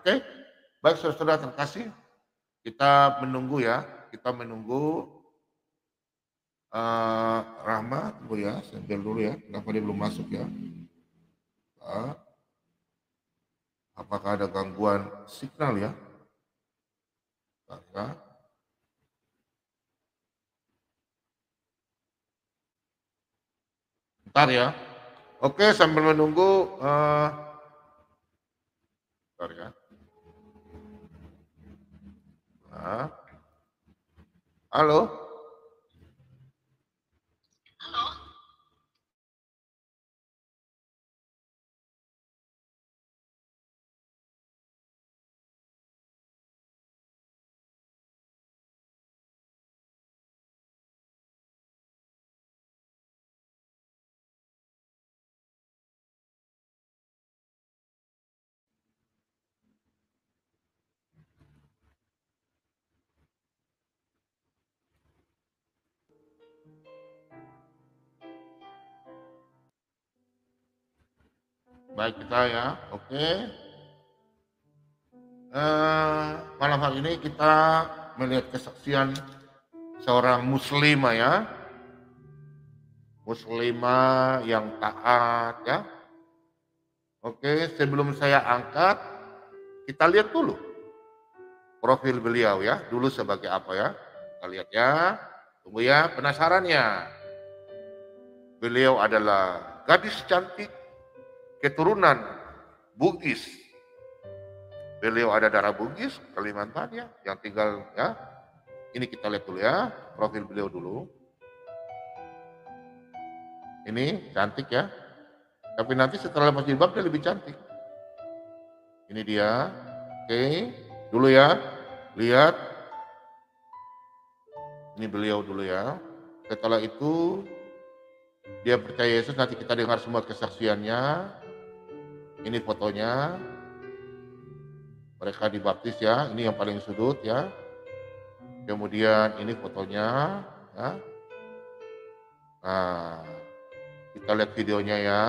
Oke, baik saudara-saudara terkasih, kita menunggu ya, kita menunggu Rahma dulu ya, sambil dulu ya, kenapa dia belum masuk ya? Apakah ada gangguan signal ya? Ya. Bentar ya. Oke, sambil menunggu, bentar ya. Halo. Baik kita ya, oke. Malam hari ini kita melihat kesaksian seorang muslimah ya, muslimah yang taat ya. Oke, sebelum saya angkat, kita lihat dulu profil beliau ya, dulu sebagai apa ya. Kita lihat ya, tunggu ya, penasaran ya. Beliau adalah gadis cantik, keturunan Bugis. Beliau ada darah Bugis, Kalimantan ya, yang tinggal ya. Ini kita lihat dulu ya, profil beliau dulu. Ini cantik ya. Tapi nanti setelah lepas jilbab dia lebih cantik. Ini dia. Oke, dulu ya. Lihat. Ini beliau dulu ya. Setelah itu dia percaya Yesus, nanti kita dengar semua kesaksiannya. Ini fotonya. Mereka dibaptis ya, ini yang paling sudut ya. Kemudian ini fotonya ya. Nah, kita lihat videonya ya.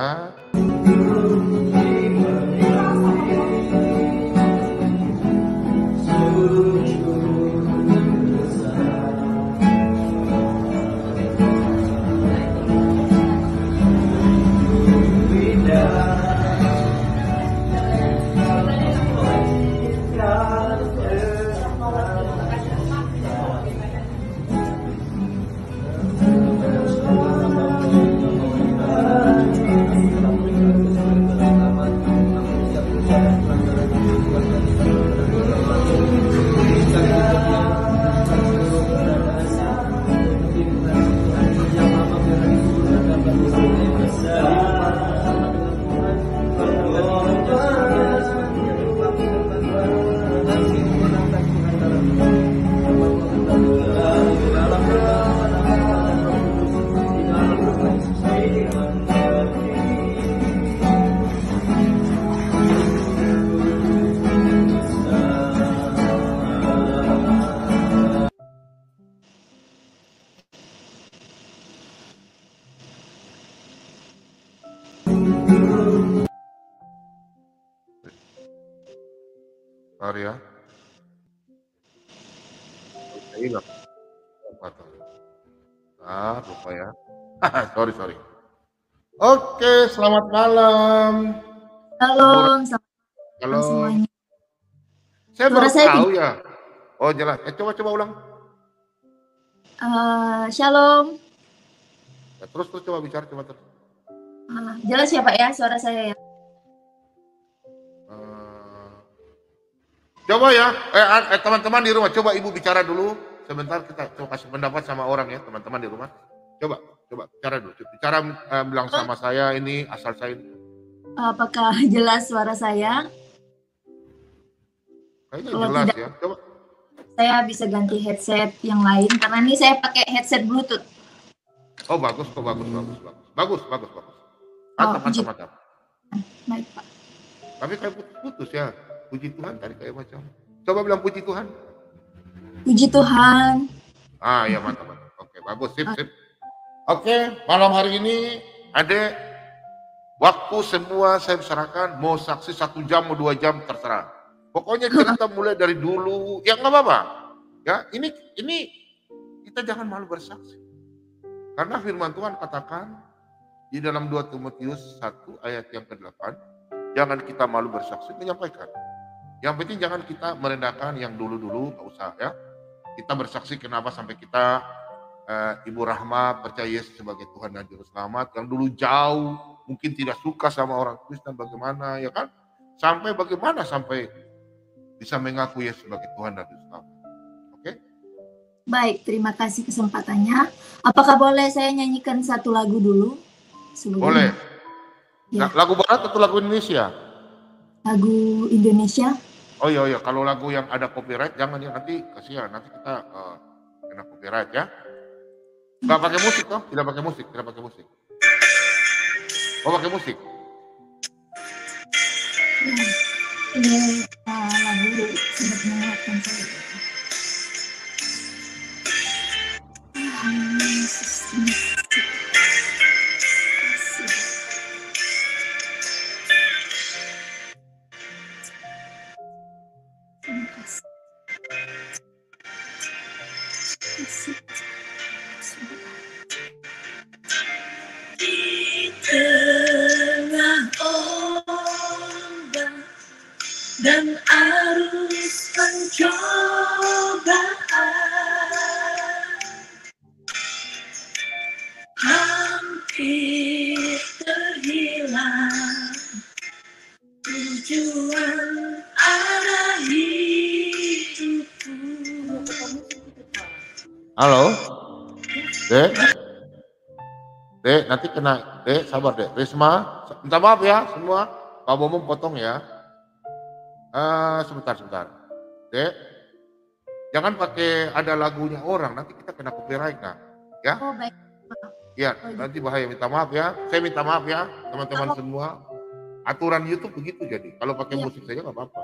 Sorry ya. Hilang. Lupa ya. Sorry. Oke, selamat malam. Halo, selamat Halo. semuanya. Saya baru tahu ya. Oh jelas. Coba ulang. Shalom. Ya, terus coba bicara terus. Jelas ya Pak ya suara saya ya. Coba ya, teman-teman di rumah, coba ibu bicara dulu. Sebentar kita coba kasih pendapat sama orang ya, teman-teman di rumah. Coba bicara dulu. Bicara bilang sama saya ini asal saya. Apakah jelas suara saya? Kayaknya Kalau jelas tidak, ya. Coba. Saya bisa ganti headset yang lain karena ini saya pakai headset Bluetooth. Oh bagus. Mantap. Baik Pak. Tapi kayak putus ya. Puji Tuhan tadi kayak macam. Coba bilang puji Tuhan. Puji Tuhan. Ya mantap. Oke, bagus, sip. Oke, malam hari ini Adek, waktu semua saya serahkan, mau saksi 1 jam, mau 2 jam, terserah. Pokoknya cerita mulai dari dulu, ya nggak apa-apa. Ya, ini kita jangan malu bersaksi. Karena firman Tuhan katakan di dalam 2 Timotius 1 ayat yang ke-8, jangan kita malu bersaksi menyampaikan. Yang penting jangan kita merendahkan yang dulu-dulu, nggak usah ya. Kita bersaksi kenapa sampai kita Ibu Rahma percaya Yesus sebagai Tuhan dan Juru Selamat. Yang dulu jauh, mungkin tidak suka sama orang Kristen bagaimana ya kan. Sampai bagaimana sampai bisa mengaku Yesus sebagai Tuhan dan Juru Selamat. Oke? Baik, terima kasih kesempatannya. Apakah boleh saya nyanyikan satu lagu dulu? Boleh. Ya. Lagu barat atau lagu Indonesia? Lagu Indonesia. Oh iya, kalau lagu yang ada copyright jangan ya, nanti kasihan, nanti kita kena copyright ya. Nggak pakai musik toh? Tidak pakai musik. Oh pakai musik. Ini lagu sangat menguatkan saya. Di tengah ombak dan arus pencobaan, hampir terhilang tujuan arah hidupku. Halo, Dek, nanti kena, Dek, sabar Dek. Risma, minta maaf ya semua, Pak Bomo potong ya. Sebentar. Dek, jangan pakai ada lagunya orang, nanti kita kena copyright nah. Ya? Oh baik. Iya, nanti bahaya, minta maaf ya. Saya minta maaf ya, teman-teman semua. Aturan YouTube begitu jadi. Kalau pakai musik saja nggak apa-apa.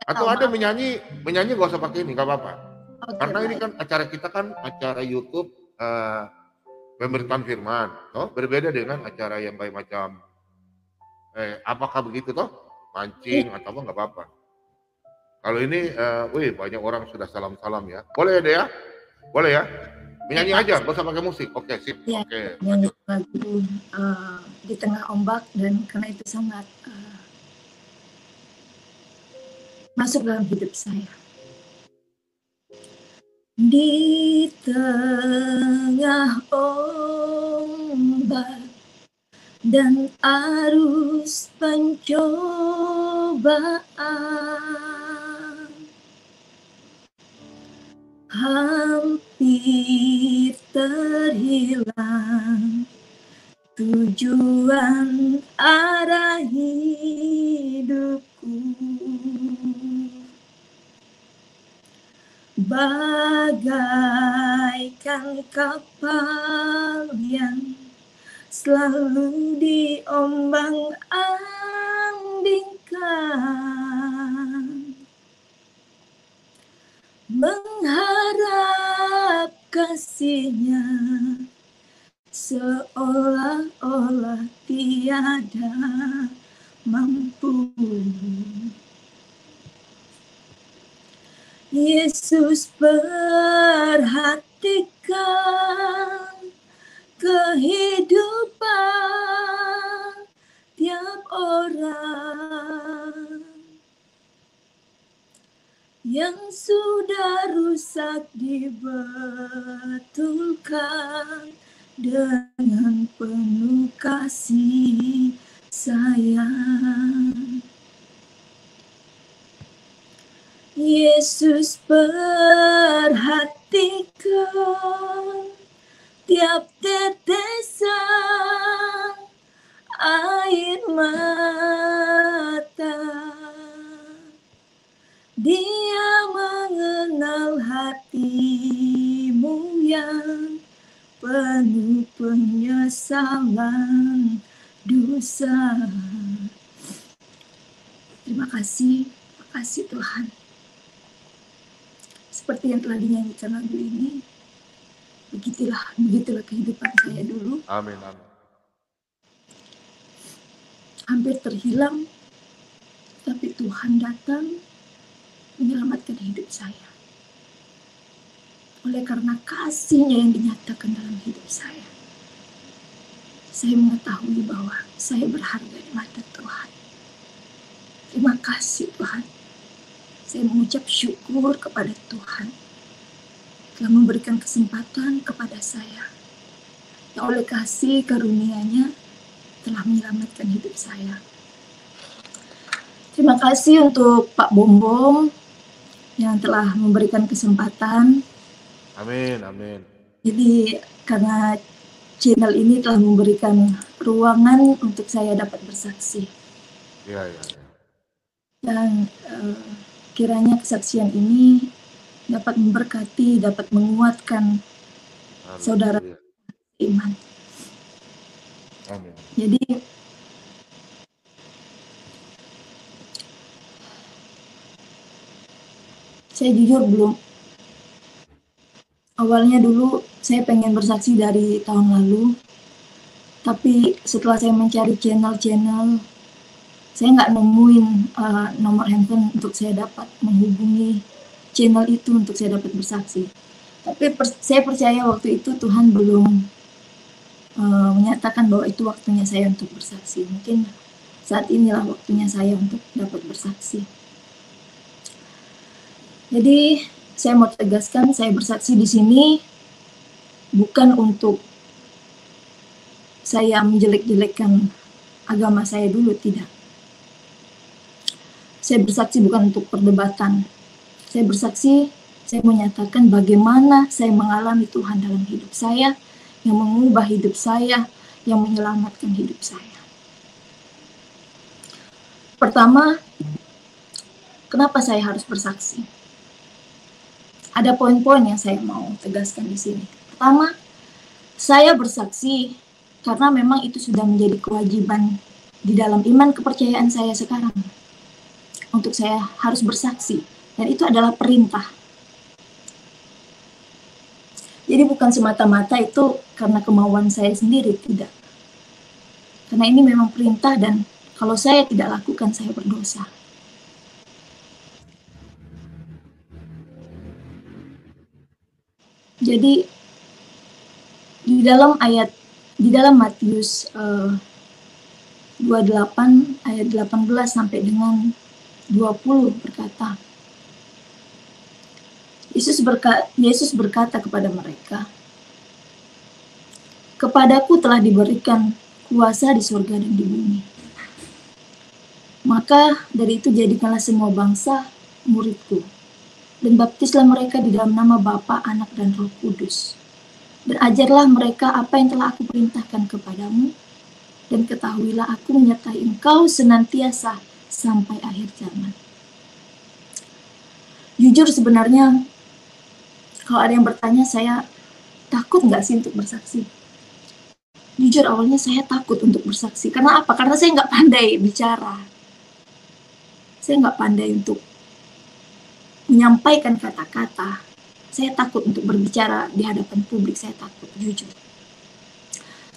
Atau ada menyanyi nggak usah pakai ini, nggak apa-apa. Karena ini kan acara kita kan acara YouTube pemberitaan firman, toh berbeda dengan acara yang baik macam apakah begitu toh mancing atau apa nggak apa-apa. Kalau ini, banyak orang sudah salam-salam ya. Boleh deh ya, boleh ya. Menyanyi aja, nggak usah pakai musik. Oke, sip. Ya, Oke. nyanyi lagu di tengah ombak dan karena itu sangat masuk dalam hidup saya. Di tengah ombak dan arus pencobaan, hampir terhilang tujuan arah hidupku. Bagaikan kapal yang selalu diombang-ambingkan, mengharap kasihnya seolah-olah tiada mampu. Yesus perhatikan kehidupan tiap orang yang sudah rusak dibetulkan dengan penuh kasih sayang. Yesus perhatikan tiap tetesan air mata. Dia mengenal hatimu yang penuh penyesalan dosa. Terima kasih Tuhan. Seperti yang telah dinyanyikan lagu ini, begitulah kehidupan saya dulu. Amin. Hampir terhilang, tapi Tuhan datang menyelamatkan hidup saya. Oleh karena kasih-Nya yang dinyatakan dalam hidup saya mengetahui bahwa saya berharga di mata Tuhan. Terima kasih Tuhan. Saya mengucap syukur kepada Tuhan telah memberikan kesempatan kepada saya, yang oleh kasih karunia-Nya telah menyelamatkan hidup saya. Terima kasih untuk Pak Bombong yang telah memberikan kesempatan. Amin, amin. Jadi karena channel ini telah memberikan ruangan untuk saya dapat bersaksi. Iya. Dan kiranya kesaksian ini dapat memberkati, dapat menguatkan saudara iman. Amin. Jadi saya jujur awalnya dulu saya pengen bersaksi dari tahun lalu, tapi setelah saya mencari channel-channel, saya nggak nemuin nomor handphone untuk saya dapat menghubungi channel itu untuk saya dapat bersaksi. Tapi saya percaya waktu itu Tuhan belum menyatakan bahwa itu waktunya saya untuk bersaksi. Mungkin saat inilah waktunya saya untuk dapat bersaksi. Jadi saya mau tegaskan, saya bersaksi di sini bukan untuk saya menjelek-jelekkan agama saya dulu, tidak. Saya bersaksi bukan untuk perdebatan. Saya bersaksi, saya menyatakan bagaimana saya mengalami Tuhan dalam hidup saya, yang mengubah hidup saya, yang menyelamatkan hidup saya. Pertama, kenapa saya harus bersaksi? Ada poin-poin yang saya mau tegaskan di sini. Pertama, saya bersaksi karena memang itu sudah menjadi kewajiban di dalam iman kepercayaan saya sekarang. Untuk saya harus bersaksi, dan itu adalah perintah. Jadi bukan semata-mata itu karena kemauan saya sendiri, tidak. Karena ini memang perintah, dan kalau saya tidak lakukan, saya berdosa. Jadi di dalam Matius 28 ayat 18 sampai dengan 20 berkata, Yesus berkata kepada mereka, "Kepadaku telah diberikan kuasa di surga dan di bumi. Maka dari itu jadikanlah semua bangsa muridku, dan baptislah mereka di dalam nama Bapa, Anak, dan Roh Kudus. Dan ajarlah mereka apa yang telah aku perintahkan kepadamu, dan ketahuilah aku menyertai engkau senantiasa sampai akhir zaman." Jujur sebenarnya, kalau ada yang bertanya, saya takut nggak sih untuk bersaksi? Jujur awalnya saya takut untuk bersaksi. Karena apa? Karena saya nggak pandai bicara. Saya nggak pandai untuk menyampaikan kata-kata. Saya takut untuk berbicara di hadapan publik, saya takut, jujur.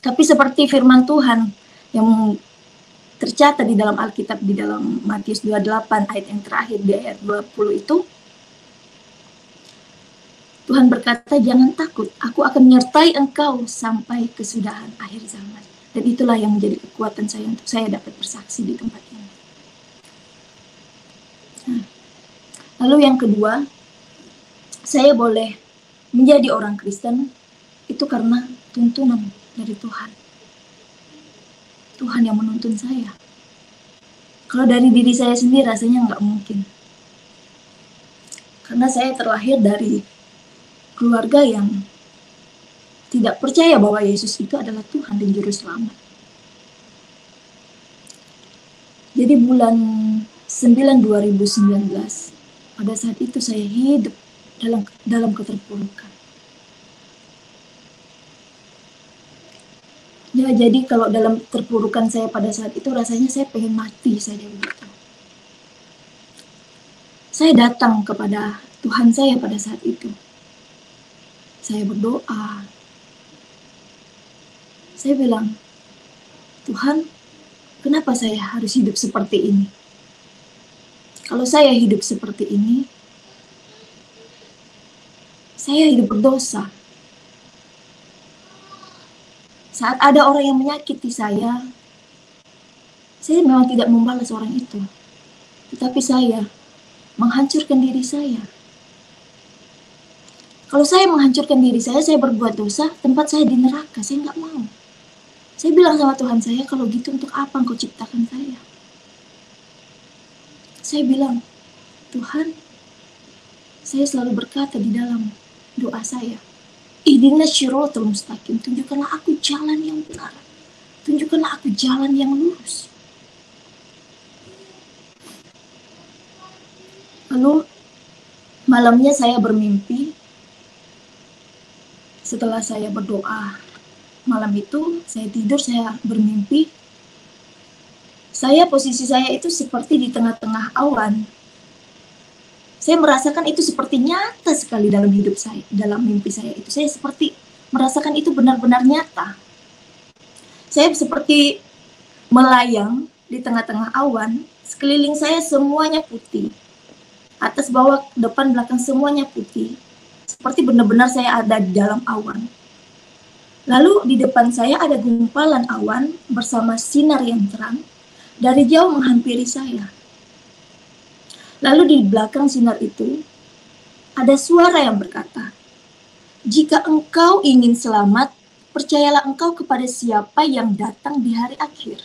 Tapi seperti firman Tuhan yang tercatat di dalam Alkitab, di dalam Matius 28 ayat yang terakhir, di ayat 20 itu, Tuhan berkata, "Jangan takut, aku akan menyertai engkau sampai kesudahan akhir zaman." Dan itulah yang menjadi kekuatan saya untuk saya dapat bersaksi di tempat ini. Lalu yang kedua, saya boleh menjadi orang Kristen itu karena tuntunan dari Tuhan. Tuhan yang menuntun saya. Kalau dari diri saya sendiri rasanya nggak mungkin. Karena saya terlahir dari keluarga yang tidak percaya bahwa Yesus itu adalah Tuhan dan Juru Selamat. Jadi bulan 9 2019, pada saat itu saya hidup dalam keterpurukan. Ya, jadi kalau dalam keterpurukan saya pada saat itu rasanya saya pengen mati saja begitu. Saya datang kepada Tuhan saya pada saat itu. Saya berdoa. Saya bilang, "Tuhan, kenapa saya harus hidup seperti ini? Kalau saya hidup seperti ini, Saya hidup berdosa. Saat ada orang yang menyakiti saya memang tidak membalas orang itu. Tetapi saya menghancurkan diri saya. Kalau saya menghancurkan diri saya berbuat dosa, tempat saya di neraka, saya nggak mau. Saya bilang sama Tuhan saya, kalau gitu untuk apa Engkau ciptakan saya? Saya bilang, Tuhan, saya selalu berkata di dalam doa saya, ihdinas syiratal mustaqim, tunjukkanlah aku jalan yang benar. Tunjukkanlah aku jalan yang lurus. Lalu malamnya saya bermimpi, setelah saya berdoa malam itu, saya tidur, saya bermimpi, posisi saya itu seperti di tengah-tengah awan. Saya merasakan itu seperti nyata sekali dalam hidup saya, dalam mimpi saya itu. Saya seperti merasakan itu benar-benar nyata. Saya seperti melayang di tengah-tengah awan, sekeliling saya semuanya putih. Atas, bawah, depan, belakang semuanya putih. Seperti benar-benar saya ada di dalam awan. Lalu di depan saya ada gumpalan awan bersama sinar yang terang dari jauh menghampiri saya. Lalu di belakang sinar itu ada suara yang berkata, jika engkau ingin selamat, percayalah engkau kepada siapa yang datang di hari akhir.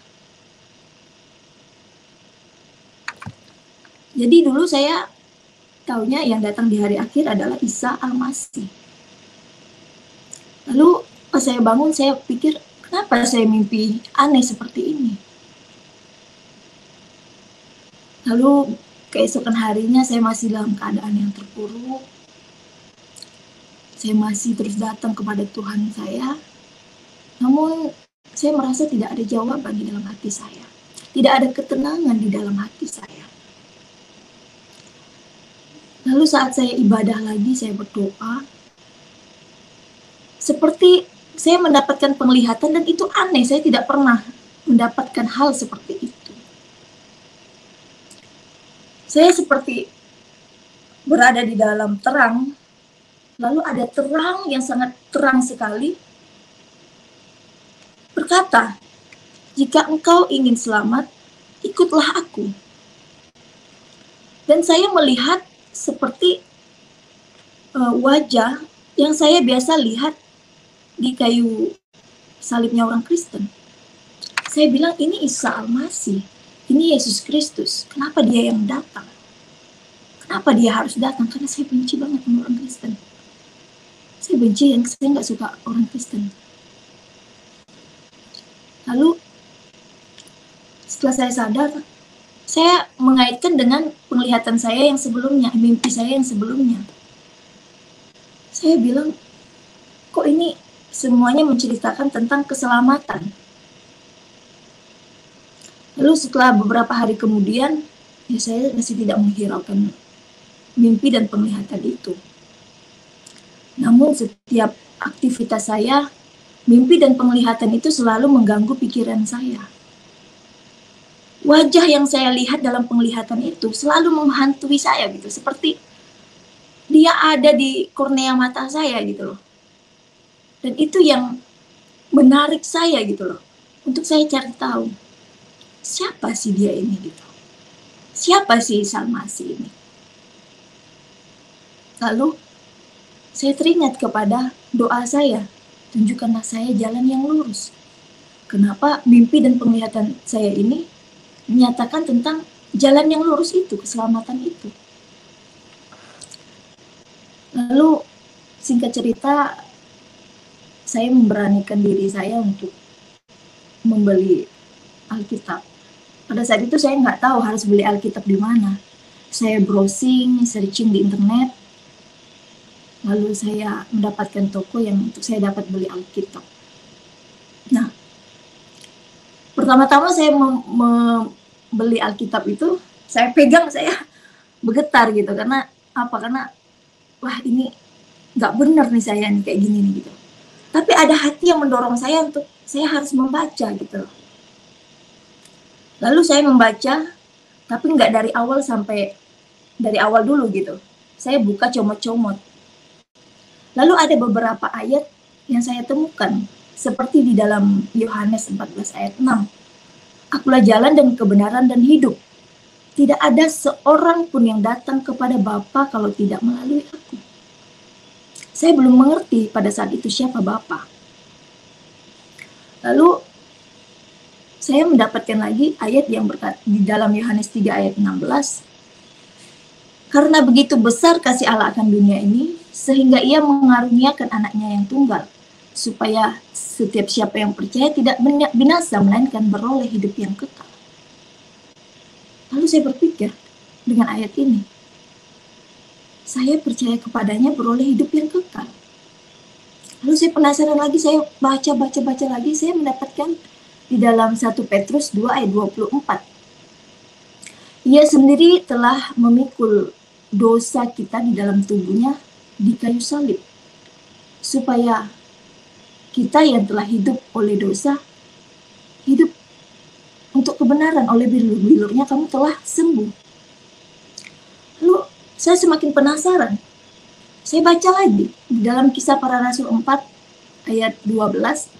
Jadi dulu saya taunya yang datang di hari akhir adalah Isa Al-Masih. Lalu pas saya bangun, saya pikir, kenapa saya mimpi aneh seperti ini? Lalu keesokan harinya saya masih dalam keadaan yang terpuruk. Saya masih terus datang kepada Tuhan saya. Namun saya merasa tidak ada jawaban di dalam hati saya. Tidak ada ketenangan di dalam hati saya. Lalu saat saya ibadah lagi, saya berdoa, seperti saya mendapatkan penglihatan, dan itu aneh, saya tidak pernah mendapatkan hal seperti itu. Saya seperti berada di dalam terang, lalu ada terang yang sangat terang sekali, berkata, jika engkau ingin selamat, ikutlah aku. Dan saya melihat seperti wajah yang saya biasa lihat di kayu salibnya orang Kristen. Saya bilang, ini Isa Al-Masih, ini Yesus Kristus. Kenapa dia yang datang? Kenapa dia harus datang? Karena saya benci banget sama orang Kristen. Saya benci, saya nggak suka orang Kristen. Lalu setelah saya sadar, saya mengaitkan dengan penglihatan saya yang sebelumnya, mimpi saya yang sebelumnya. Saya bilang, kok ini semuanya menceritakan tentang keselamatan. Lalu setelah beberapa hari kemudian, ya saya masih tidak menghiraukan mimpi dan penglihatan itu. Namun setiap aktivitas saya, mimpi dan penglihatan itu selalu mengganggu pikiran saya. Wajah yang saya lihat dalam penglihatan itu selalu menghantui saya gitu, seperti dia ada di kornea mata saya gitu loh. Dan itu yang menarik saya gitu loh, untuk saya cari tahu, siapa sih dia ini gitu. Siapa sih Isa Al-Masih ini? Lalu saya teringat kepada doa saya, tunjukkanlah saya jalan yang lurus. Kenapa mimpi dan penglihatan saya ini menyatakan tentang jalan yang lurus itu, keselamatan itu. Lalu singkat cerita, saya memberanikan diri saya untuk membeli Alkitab. Pada saat itu saya nggak tahu harus beli Alkitab di mana. Saya browsing, searching di internet, lalu saya mendapatkan toko yang untuk saya dapat beli Alkitab. Nah, pertama-tama saya membeli Alkitab itu, saya pegang, saya bergetar gitu, karena apa? Karena wah, ini nggak benar nih saya nih kayak gini nih gitu. Tapi ada hati yang mendorong saya untuk saya harus membaca gitu. Lalu saya membaca, tapi nggak dari awal sampai dari awal dulu gitu. Saya buka comot-comot. Lalu ada beberapa ayat yang saya temukan, seperti di dalam Yohanes 14 ayat 6. Akulah jalan dan kebenaran dan hidup. Tidak ada seorang pun yang datang kepada Bapa kalau tidak melalui aku. Saya belum mengerti pada saat itu siapa Bapa. Lalu saya mendapatkan lagi ayat yang berkata di dalam Yohanes 3 ayat 16. Karena begitu besar kasih Allah akan dunia ini, sehingga ia mengaruniakan anaknya yang tunggal, supaya setiap siapa yang percaya tidak binasa, melainkan beroleh hidup yang kekal. Lalu saya berpikir, dengan ayat ini, saya percaya kepadanya beroleh hidup yang kekal. Lalu saya penasaran lagi, saya baca lagi, saya mendapatkan di dalam 1 Petrus 2 ayat 24. Ia sendiri telah memikul dosa kita di dalam tubuhnya di kayu salib, supaya kita yang telah hidup oleh dosa, hidup untuk kebenaran. Oleh bilur-bilurnya kamu telah sembuh. Lalu saya semakin penasaran. Saya baca lagi di dalam Kisah Para Rasul 4 ayat 12.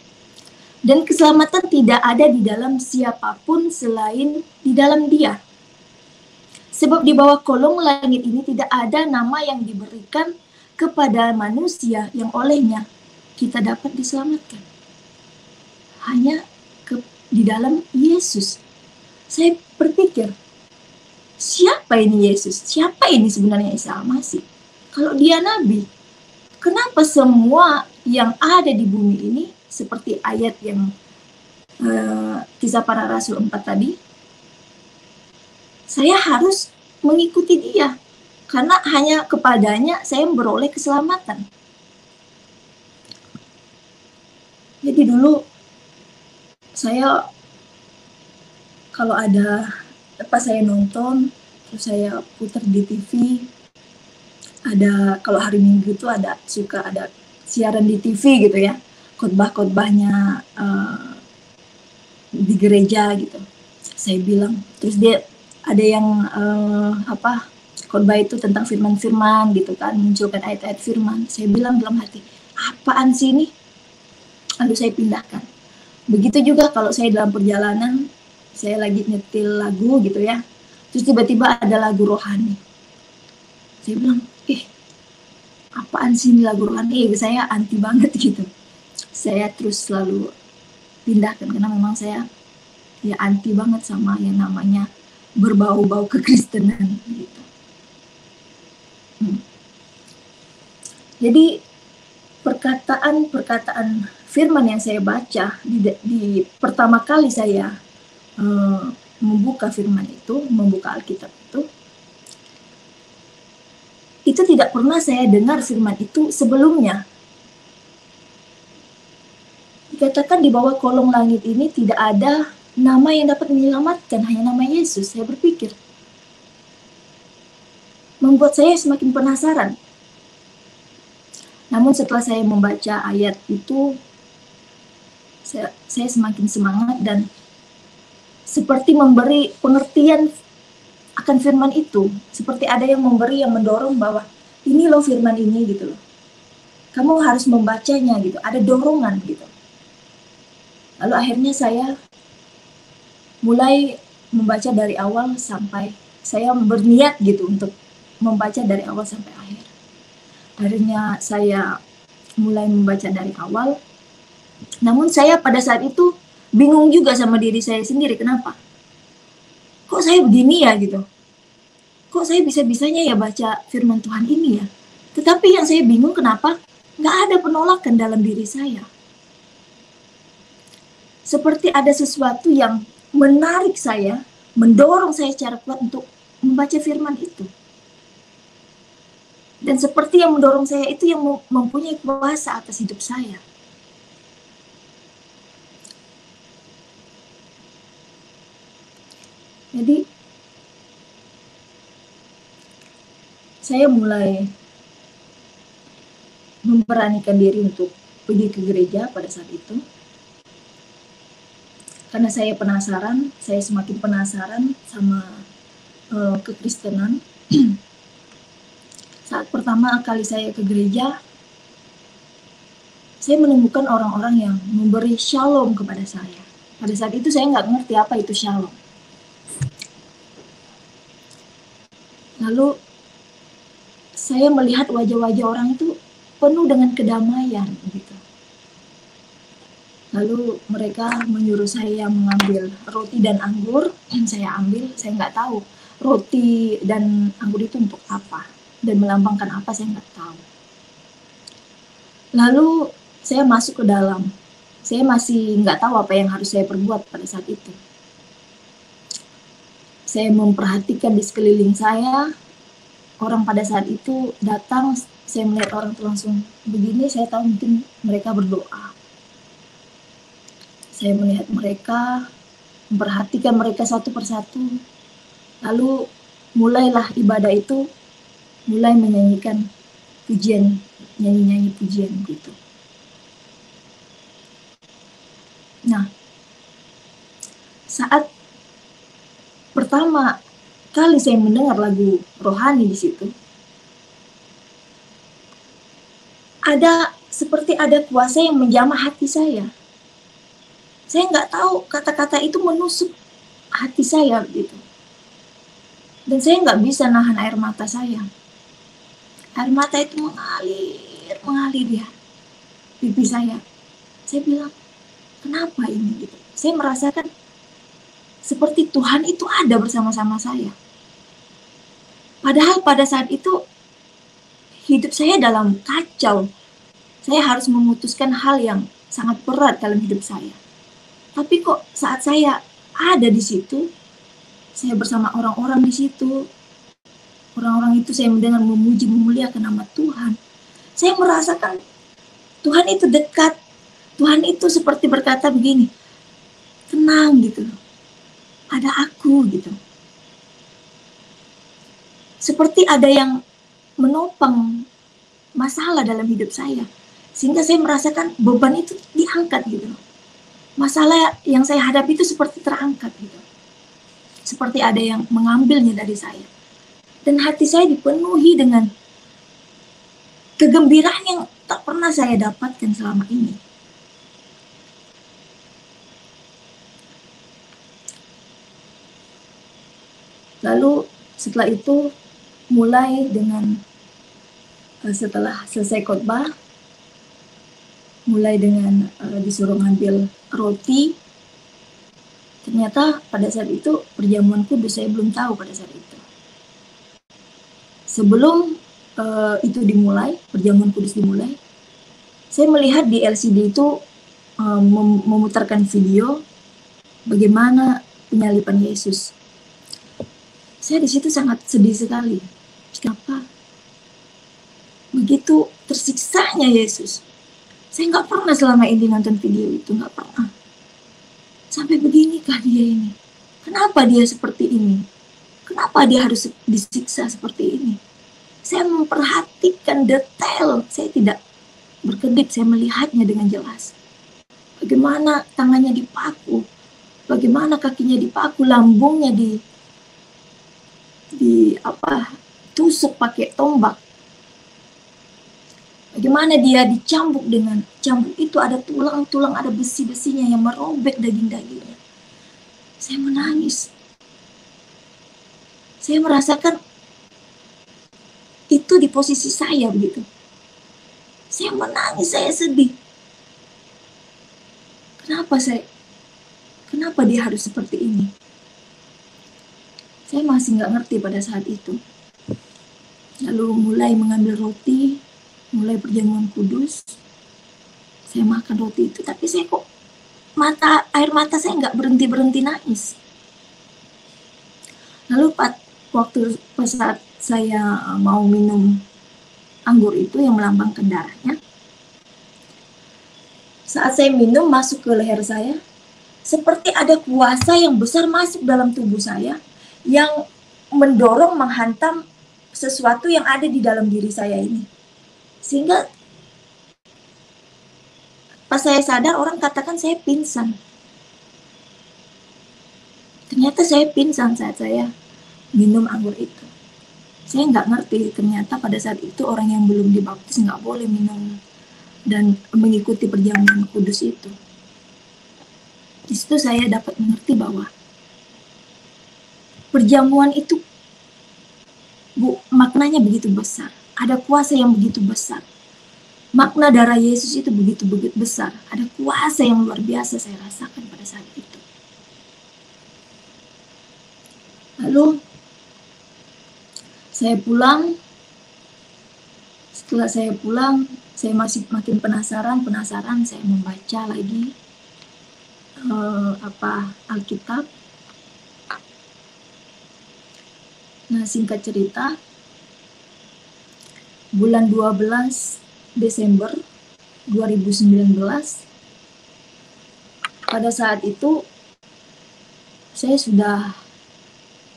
Dan keselamatan tidak ada di dalam siapapun selain di dalam Dia. Sebab di bawah kolong langit ini tidak ada nama yang diberikan kepada manusia yang olehnya kita dapat diselamatkan. Hanya di dalam Yesus. Saya berpikir, siapa ini Yesus? Siapa ini sebenarnya Isa Al-Masih? Kalau dia nabi, kenapa semua yang ada di bumi ini, seperti ayat yang Kisah Para Rasul 4 tadi, saya harus mengikuti dia, karena hanya kepadanya saya beroleh keselamatan. Jadi dulu saya kalau ada pas saya nonton, terus saya putar di TV, ada kalau hari Minggu itu suka ada siaran di TV gitu ya, khotbah-khotbahnya di gereja gitu. Saya bilang, terus dia ada yang khotbah itu tentang firman-firman gitu kan, munculkan ayat-ayat firman. Saya bilang dalam hati, apaan sih ini? Lalu saya pindahkan. Begitu juga kalau saya dalam perjalanan, saya lagi nyetil lagu gitu ya, terus tiba-tiba ada lagu rohani. Saya bilang, apaan sih ini lagu rohani? Saya anti banget gitu. Saya terus selalu pindahkan, karena memang saya ya anti banget sama yang namanya berbau-bau kekristenan gitu. Jadi perkataan firman yang saya baca di pertama kali saya membuka firman itu, membuka Alkitab itu tidak pernah saya dengar firman itu sebelumnya. Dikatakan di bawah kolong langit ini tidak ada nama yang dapat menyelamatkan, hanya nama Yesus. Saya berpikir, membuat saya semakin penasaran. Namun setelah saya membaca ayat itu, saya semakin semangat dan seperti memberi pengertian akan firman itu. Seperti ada yang memberi, yang mendorong bahwa ini loh firman ini gitu loh. Kamu harus membacanya gitu, ada dorongan gitu. Lalu akhirnya saya mulai membaca dari awal sampai, saya berniat gitu untuk membaca dari awal sampai akhir. Akhirnya saya mulai membaca dari awal. Namun saya pada saat itu bingung juga sama diri saya sendiri. Kenapa? Kok saya begini ya gitu? Kok saya bisa-bisanya ya baca firman Tuhan ini ya? Tetapi yang saya bingung kenapa nggak ada penolakan dalam diri saya. Seperti ada sesuatu yang menarik saya, mendorong saya secara kuat untuk membaca firman itu. Dan seperti yang mendorong saya itu yang mempunyai kuasa atas hidup saya. Jadi saya mulai memberanikan diri untuk pergi ke gereja pada saat itu. Karena saya penasaran, saya semakin penasaran sama kekristenan. Saat pertama kali saya ke gereja, saya menemukan orang-orang yang memberi shalom kepada saya. Pada saat itu saya nggak ngerti apa itu shalom. Lalu saya melihat wajah-wajah orang itu penuh dengan kedamaian gitu. Lalu mereka menyuruh saya mengambil roti dan anggur, dan saya ambil. Saya nggak tahu roti dan anggur itu untuk apa dan melambangkan apa, saya nggak tahu. Lalu saya masuk ke dalam. Saya masih nggak tahu apa yang harus saya perbuat pada saat itu. Saya memperhatikan di sekeliling saya. Orang pada saat itu datang, saya melihat orang itu langsung begini, saya tahu mungkin mereka berdoa. Saya melihat mereka, memperhatikan mereka satu persatu. Lalu mulailah ibadah itu, mulai menyanyikan pujian, nyanyi-nyanyi pujian gitu. Nah, saat pertama kali saya mendengar lagu rohani di situ, seperti ada kuasa yang menjamah hati saya. Saya nggak tahu kata-kata itu menusuk hati saya gitu. Dan saya nggak bisa nahan air mata saya. Air mata itu mengalir ya pipi saya. Saya bilang, kenapa ini gitu? Saya merasakan seperti Tuhan itu ada bersama-sama saya. Padahal pada saat itu hidup saya dalam kacau. Saya harus memutuskan hal yang sangat berat dalam hidup saya. Tapi kok saat saya ada di situ, saya bersama orang-orang di situ, orang-orang itu saya mendengar memuji, memuliakan nama Tuhan. Saya merasakan Tuhan itu dekat. Tuhan itu seperti berkata begini, tenang gitu, ada aku gitu. Seperti ada yang menopang masalah dalam hidup saya. Sehingga saya merasakan beban itu diangkat gitu. Masalah yang saya hadapi itu seperti terangkat gitu. Seperti ada yang mengambilnya dari saya. Dan hati saya dipenuhi dengan kegembiraan yang tak pernah saya dapatkan selama ini. Lalu setelah itu mulai dengan setelah selesai khotbah, mulai dengan disuruh ngambil roti. Ternyata pada saat itu perjamuan kudus saya belum tahu pada saat itu. Sebelum itu dimulai, perjamuan kudus dimulai, saya melihat di LCD itu memutarkan video bagaimana penyaliban Yesus. Saya di situ sangat sedih sekali. Kenapa? Begitu tersiksanya Yesus. Saya nggak pernah selama ini nonton video itu, nggak pernah. Sampai beginikah dia ini? Kenapa dia seperti ini? Kenapa dia harus disiksa seperti ini? Saya memperhatikan detail, saya tidak berkedip, saya melihatnya dengan jelas. Bagaimana tangannya dipaku, bagaimana kakinya dipaku, lambungnya tusuk pakai tombak. Bagaimana dia dicambuk dengan cambuk itu ada tulang-tulang, ada besi-besinya yang merobek daging-dagingnya. Saya menangis. Saya merasakan itu di posisi saya begitu. Saya menangis, saya sedih. Kenapa dia harus seperti ini? Saya masih nggak ngerti pada saat itu. Lalu mulai mengambil roti, mulai perjamuan kudus. Saya makan roti itu, tapi saya kok air mata saya nggak berhenti nangis. Lalu pas saat saya mau minum anggur itu yang melambangkan darahnya, saat saya minum masuk ke leher saya, seperti ada kuasa yang besar masuk dalam tubuh saya yang mendorong, menghantam sesuatu yang ada di dalam diri saya ini. Sehingga pas saya sadar orang katakan saya pingsan. Ternyata saya pingsan saat saya minum anggur itu. Saya nggak ngerti, ternyata pada saat itu orang yang belum dibaptis nggak boleh minum dan mengikuti perjamuan kudus itu. Di situ saya dapat mengerti bahwa perjamuan itu maknanya begitu besar. Ada kuasa yang begitu besar. Makna darah Yesus itu begitu besar. Ada kuasa yang luar biasa saya rasakan pada saat itu. Lalu saya pulang. Setelah saya pulang, saya masih makin penasaran. Saya membaca lagi Alkitab. Nah, singkat cerita, bulan 12 Desember 2019, pada saat itu saya sudah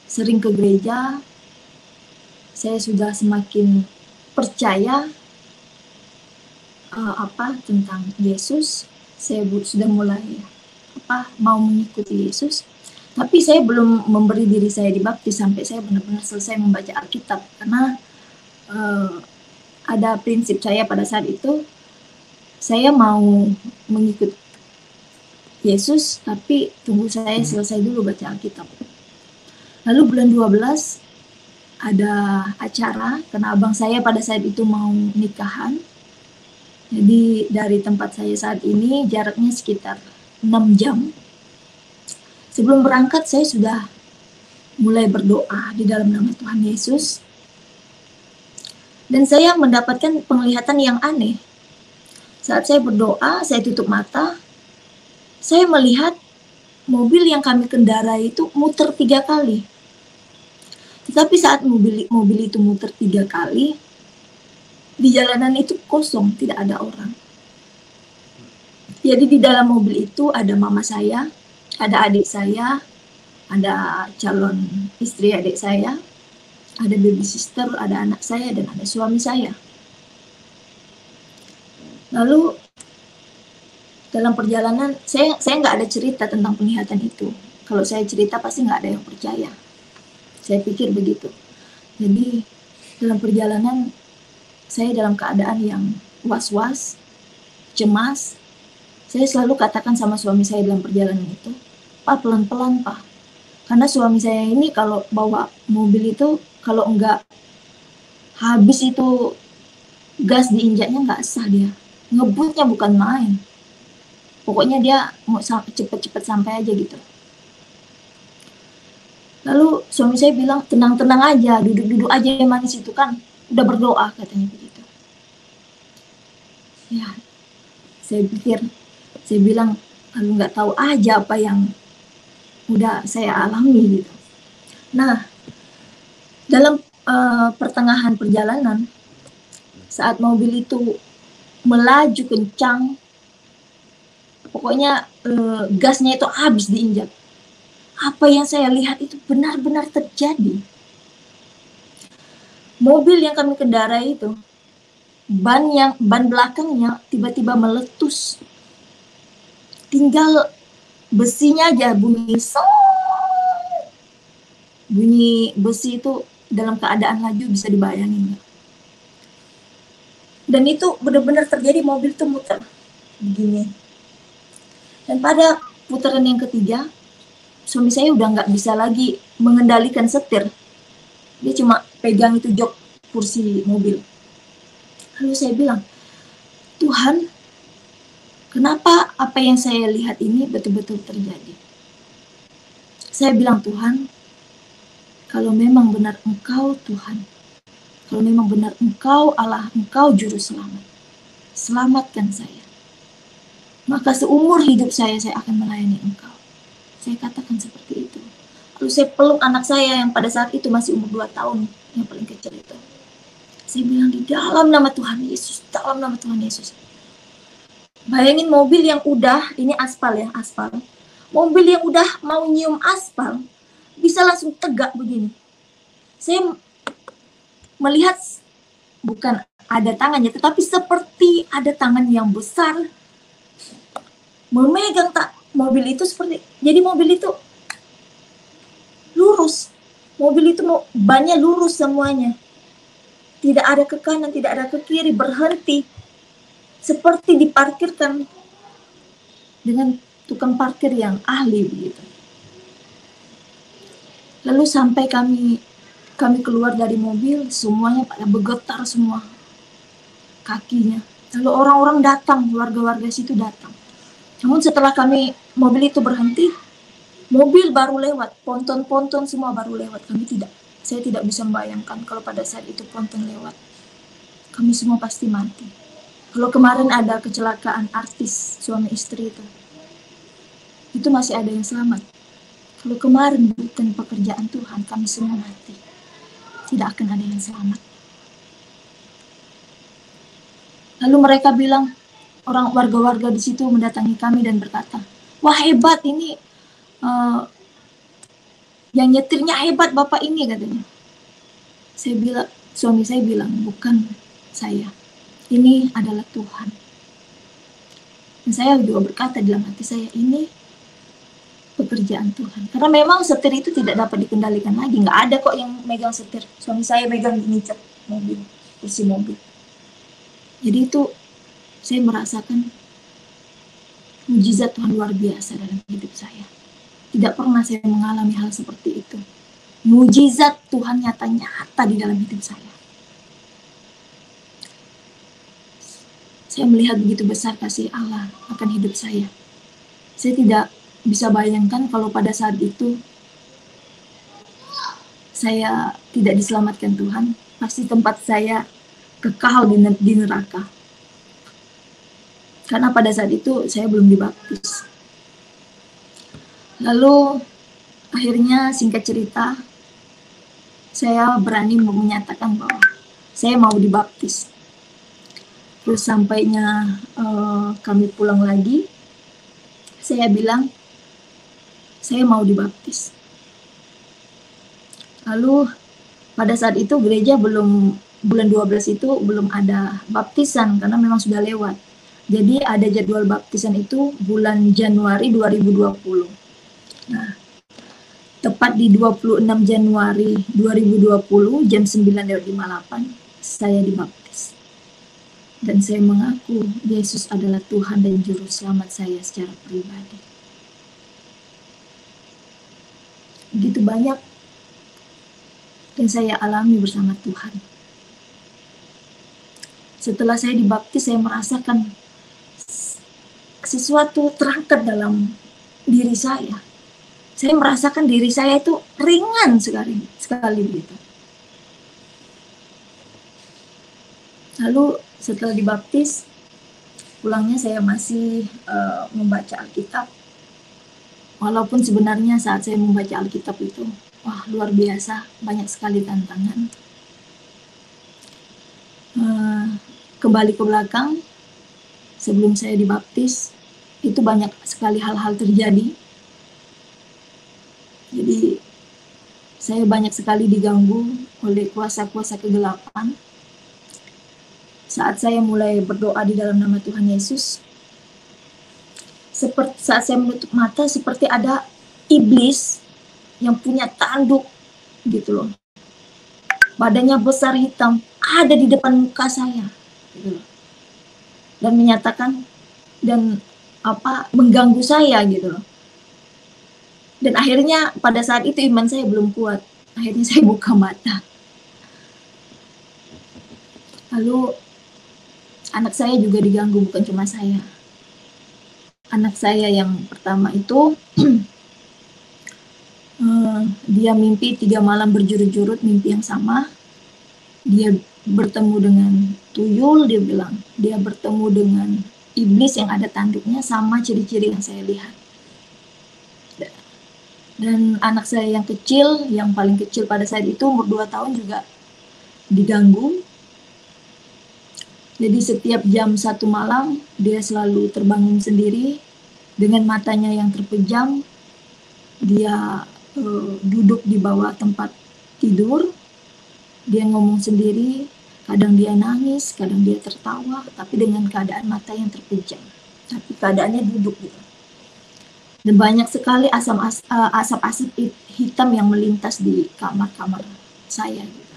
sering ke gereja, saya sudah semakin percaya tentang Yesus. Saya sudah mulai mau mengikuti Yesus. Tapi saya belum memberi diri saya dibaptis sampai saya benar-benar selesai membaca Alkitab, karena ada prinsip saya pada saat itu, saya mau mengikut Yesus, tapi tunggu saya selesai dulu baca Alkitab. Lalu bulan 12 ada acara, karena abang saya pada saat itu mau nikahan. Jadi dari tempat saya saat ini jaraknya sekitar 6 jam. Sebelum berangkat saya sudah mulai berdoa di dalam nama Tuhan Yesus. Dan saya mendapatkan penglihatan yang aneh. Saat saya berdoa, saya tutup mata, saya melihat mobil yang kami kendarai itu muter 3 kali. Tetapi saat mobil itu muter 3 kali, di jalanan itu kosong, tidak ada orang. Jadi di dalam mobil itu ada mama saya, ada adik saya, ada calon istri adik saya, ada baby sister, ada anak saya, dan ada suami saya. Lalu dalam perjalanan, saya nggak ada cerita tentang penglihatan itu. Kalau saya cerita pasti nggak ada yang percaya. Saya pikir begitu. Jadi dalam perjalanan, saya dalam keadaan yang was-was, cemas. Saya selalu katakan sama suami saya dalam perjalanan itu, "Pak, pelan-pelan, Pak." Karena suami saya ini kalau bawa mobil itu, kalau enggak habis itu gas diinjaknya nggak sah dia. Ngebutnya bukan main. Pokoknya dia mau cepet-cepet sampai aja gitu. Lalu suami saya bilang, "Tenang-tenang aja, duduk-duduk aja yang manis itu kan. Udah berdoa," katanya begitu. Ya, saya bilang, "Kalau nggak tahu aja apa yang udah saya alami," gitu. Nah, dalam pertengahan perjalanan, saat mobil itu melaju kencang, pokoknya gasnya itu habis diinjak. Apa yang saya lihat itu benar-benar terjadi. Mobil yang kami kendarai itu, ban belakangnya tiba-tiba meletus. Tinggal besinya aja bunyi bunyi besi itu dalam keadaan laju, bisa dibayangin. Dan itu benar-benar terjadi, mobil itu muter begini. Dan pada putaran yang ketiga, suami saya udah nggak bisa lagi mengendalikan setir. Dia cuma pegang itu jok kursi mobil. Lalu saya bilang, "Tuhan, kenapa apa yang saya lihat ini betul-betul terjadi?" Saya bilang, "Tuhan, kalau memang benar Engkau Tuhan, kalau memang benar Engkau Allah, Engkau Juru Selamat, selamatkan saya. Maka seumur hidup saya akan melayani Engkau." Saya katakan seperti itu. Lalu saya peluk anak saya yang pada saat itu masih umur 2 tahun, yang paling kecil itu. Saya bilang, "Di dalam nama Tuhan Yesus, dalam nama Tuhan Yesus." Bayangin mobil yang udah, ini aspal ya, aspal. Mobil yang udah mau nyium aspal, bisa langsung tegak begini. Saya melihat bukan ada tangannya, tetapi seperti ada tangan yang besar memegang mobil itu seperti, jadi mobil itu lurus. Mobil itu bannya lurus semuanya. Tidak ada ke kanan, tidak ada ke kiri, berhenti. seperti diparkirkan dengan tukang parkir yang ahli begitu. Lalu sampai kami keluar dari mobil, semuanya pada bergetar semua kakinya. Lalu orang-orang datang, warga-warga situ datang. Namun setelah mobil itu berhenti, mobil baru lewat, ponton-ponton semua baru lewat. Saya tidak bisa membayangkan kalau pada saat itu ponton lewat, kami semua pasti mati. Kalau kemarin ada kecelakaan artis suami istri itu masih ada yang selamat. Kalau kemarin bukan pekerjaan Tuhan, kami semua mati. Tidak akan ada yang selamat. Lalu mereka bilang, warga-warga di situ mendatangi kami dan berkata, wah hebat ini, yang nyetirnya hebat bapak ini katanya. Suami saya bilang, bukan saya, ini adalah Tuhan. Dan saya juga berkata dalam hati saya, ini pekerjaan Tuhan. Karena memang setir itu tidak dapat dikendalikan lagi. Nggak ada kok yang megang setir. Suami saya megang nginjak mobil, kursi mobil. Jadi itu saya merasakan mujizat Tuhan luar biasa dalam hidup saya. Tidak pernah saya mengalami hal seperti itu. Mujizat Tuhan nyata-nyata di dalam hidup saya. Saya melihat begitu besar kasih Allah akan hidup saya. Saya tidak bisa bayangkan kalau pada saat itu saya tidak diselamatkan Tuhan, pasti tempat saya kekal di neraka. Karena pada saat itu saya belum dibaptis. Lalu akhirnya singkat cerita, saya berani menyatakan bahwa saya mau dibaptis. Terus sampainya kami pulang lagi, saya bilang saya mau dibaptis. Lalu pada saat itu gereja belum, bulan 12 itu belum ada baptisan karena memang sudah lewat. Jadi ada jadwal baptisan itu bulan Januari 2020. Nah, tepat di 26 Januari 2020 jam 9:58 saya dibaptis. Dan saya mengaku Yesus adalah Tuhan dan Juru Selamat saya secara pribadi. Begitu banyak yang saya alami bersama Tuhan. Setelah saya dibaptis, saya merasakan sesuatu terangkat dalam diri saya. Saya merasakan diri saya itu ringan sekali begitu. Lalu setelah dibaptis, pulangnya saya masih membaca Alkitab. Walaupun sebenarnya saat saya membaca Alkitab itu, wah luar biasa, banyak sekali tantangan. Kembali ke belakang, sebelum saya dibaptis, itu banyak sekali hal-hal terjadi. Jadi saya banyak sekali diganggu oleh kuasa-kuasa kegelapan. Saat saya mulai berdoa di dalam nama Tuhan Yesus, saat saya menutup mata, seperti ada iblis yang punya tanduk gitu loh. Badannya besar hitam, ada di depan muka saya gitu loh. Dan menyatakan dan mengganggu saya gitu loh. Dan akhirnya pada saat itu iman saya belum kuat. Akhirnya saya buka mata. Lalu anak saya juga diganggu, bukan cuma saya. Anak saya yang pertama itu dia mimpi 3 malam berjurut-jurut, mimpi yang sama. Dia bertemu dengan tuyul, dia bilang. Dia bertemu dengan iblis yang ada tanduknya, sama ciri-ciri yang saya lihat. Dan anak saya yang kecil, yang paling kecil pada saat itu, umur 2 tahun juga diganggu. Jadi setiap jam 1 malam, dia selalu terbangun sendiri, dengan matanya yang terpejam. Dia duduk di bawah tempat tidur, dia ngomong sendiri, kadang dia nangis, kadang dia tertawa, tapi dengan keadaan mata yang terpejam. Tapi keadaannya duduk gitu. Dan banyak sekali asap-asap hitam yang melintas di kamar-kamar saya gitu.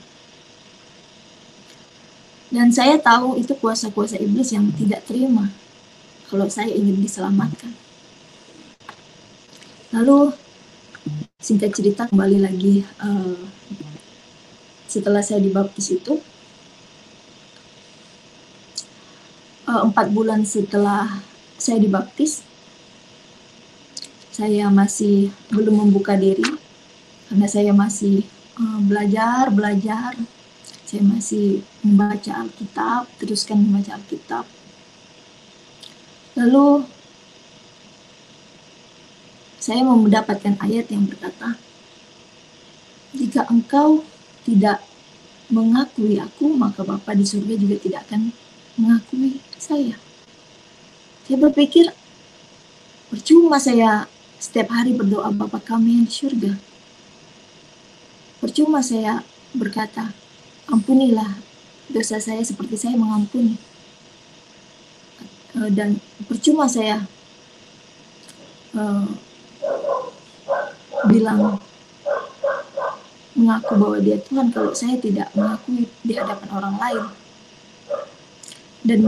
Dan saya tahu itu kuasa-kuasa iblis yang tidak terima kalau saya ingin diselamatkan. Lalu singkat cerita kembali lagi, setelah saya dibaptis itu, 4 bulan setelah saya dibaptis, saya masih belum membuka diri karena saya masih belajar. Saya masih membaca Alkitab, teruskan membaca Alkitab. Lalu saya mendapatkan ayat yang berkata, jika engkau tidak mengakui aku, maka Bapa di surga juga tidak akan mengakui saya. Saya berpikir, percuma saya setiap hari berdoa Bapa kami yang di surga. Percuma saya berkata, ampunilah dosa saya seperti saya mengampuni. Dan percuma saya bilang mengaku bahwa dia Tuhan kalau saya tidak mengakui di hadapan orang lain. Dan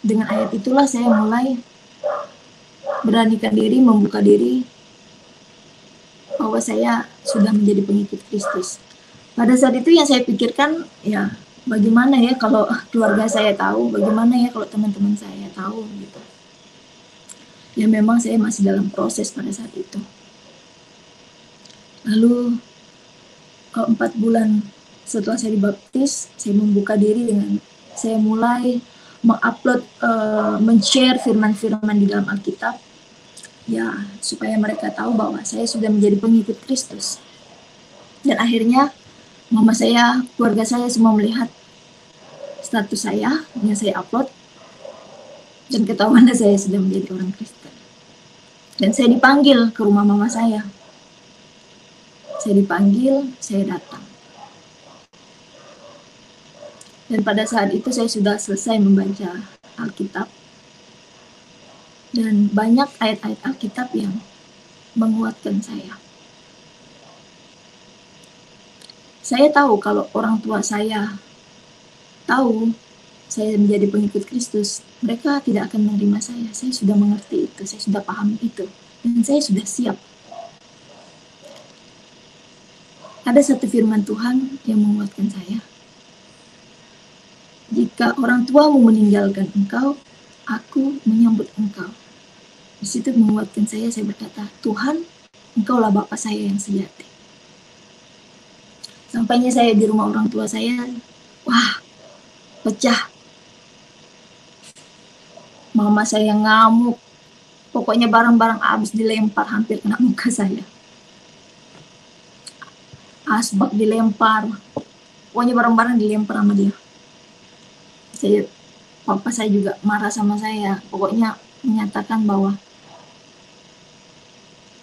dengan ayat itulah saya mulai beranikan diri, membuka diri bahwa saya sudah menjadi pengikut Kristus. Pada saat itu yang saya pikirkan, ya bagaimana ya kalau keluarga saya tahu, bagaimana ya kalau teman-teman saya tahu gitu. Ya memang saya masih dalam proses pada saat itu. Lalu 4 bulan setelah saya dibaptis, saya membuka diri dengan saya mulai mengupload, men-share firman-firman di dalam Alkitab, ya supaya mereka tahu bahwa saya sudah menjadi pengikut Kristus. Dan akhirnya mama saya, keluarga saya semua melihat status saya yang saya upload, dan ketahuan saya sudah menjadi orang Kristen. Dan saya dipanggil ke rumah mama saya. Saya dipanggil, saya datang. Dan pada saat itu saya sudah selesai membaca Alkitab. Dan banyak ayat-ayat Alkitab yang menguatkan saya. Saya tahu kalau orang tua saya tahu saya menjadi pengikut Kristus, mereka tidak akan menerima saya. Saya sudah mengerti itu, saya sudah paham itu. Dan saya sudah siap. Ada satu firman Tuhan yang menguatkan saya. Jika orang tuamu meninggalkan engkau, aku menyambut engkau. Di situ menguatkan saya berkata, Tuhan, engkaulah Bapa saya yang sejati. Sampainya saya di rumah orang tua saya, wah, pecah. Mama saya ngamuk. Pokoknya barang-barang habis dilempar, hampir kena muka saya. Asbak dilempar. Pokoknya barang-barang dilempar sama dia. Papa saya juga marah sama saya. Pokoknya menyatakan bahwa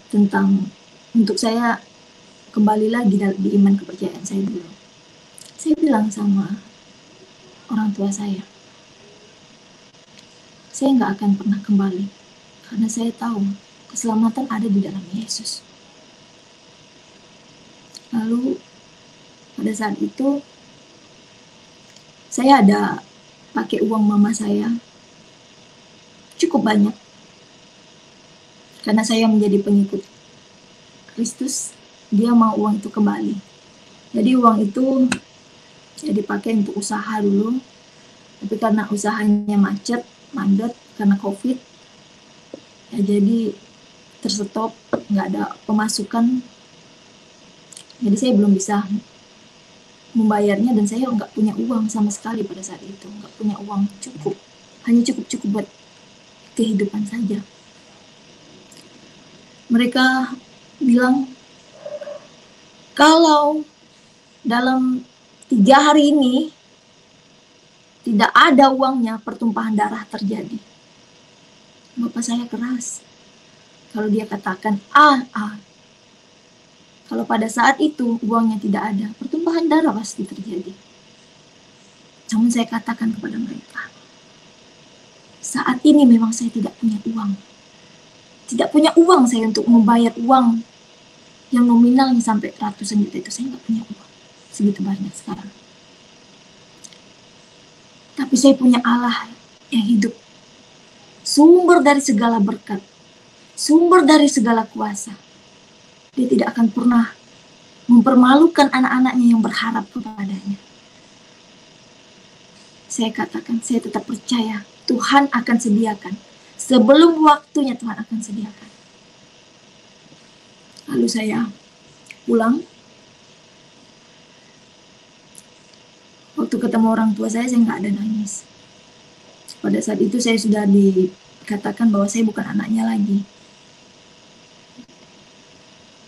tentang untuk saya kembali lagi di iman kepercayaan saya dulu. Saya bilang sama orang tua saya nggak akan pernah kembali karena saya tahu keselamatan ada di dalam Yesus. Lalu pada saat itu saya ada pakai uang mama saya cukup banyak karena saya menjadi pengikut Kristus. Dia mau uang itu kembali, jadi uang itu ya dipakai untuk usaha dulu, tapi karena usahanya mandat karena COVID ya, jadi terstop, nggak ada pemasukan. Jadi saya belum bisa membayarnya dan saya nggak punya uang sama sekali pada saat itu, nggak punya uang cukup, hanya cukup buat kehidupan saja. Mereka bilang kalau dalam 3 hari ini tidak ada uangnya, pertumpahan darah terjadi. Bapak saya keras. Kalau dia katakan kalau pada saat itu uangnya tidak ada, pertumpahan darah pasti terjadi. Namun saya katakan kepada mereka, saat ini memang saya tidak punya uang. Tidak punya uang saya untuk membayar uang yang nominalnya sampai ratusan juta itu. Saya nggak punya uang segitu banyak sekarang. Tapi saya punya Allah yang hidup, sumber dari segala berkat, sumber dari segala kuasa. Dia tidak akan pernah mempermalukan anak-anaknya yang berharap kepadanya. Saya katakan, saya tetap percaya Tuhan akan sediakan. Sebelum waktunya Tuhan akan sediakan. Lalu saya pulang. Waktu ketemu orang tua saya nggak ada nangis. Pada saat itu saya sudah dikatakan bahwa saya bukan anaknya lagi.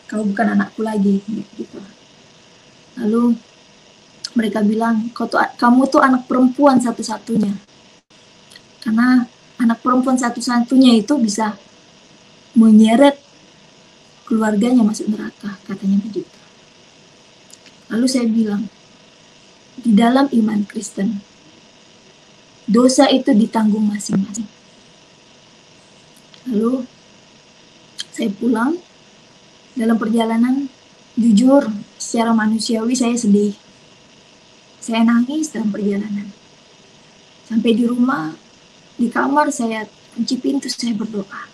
Kau bukan anakku lagi, gitu. Lalu mereka bilang, kamu tuh anak perempuan satu-satunya. Karena anak perempuan satu-satunya itu bisa menyeret keluarganya masuk neraka, katanya begitu. Lalu saya bilang, di dalam iman Kristen, dosa itu ditanggung masing-masing. Lalu saya pulang. Dalam perjalanan, jujur, secara manusiawi saya sedih. Saya nangis dalam perjalanan. Sampai di rumah, di kamar saya kunci pintu, saya berdoa.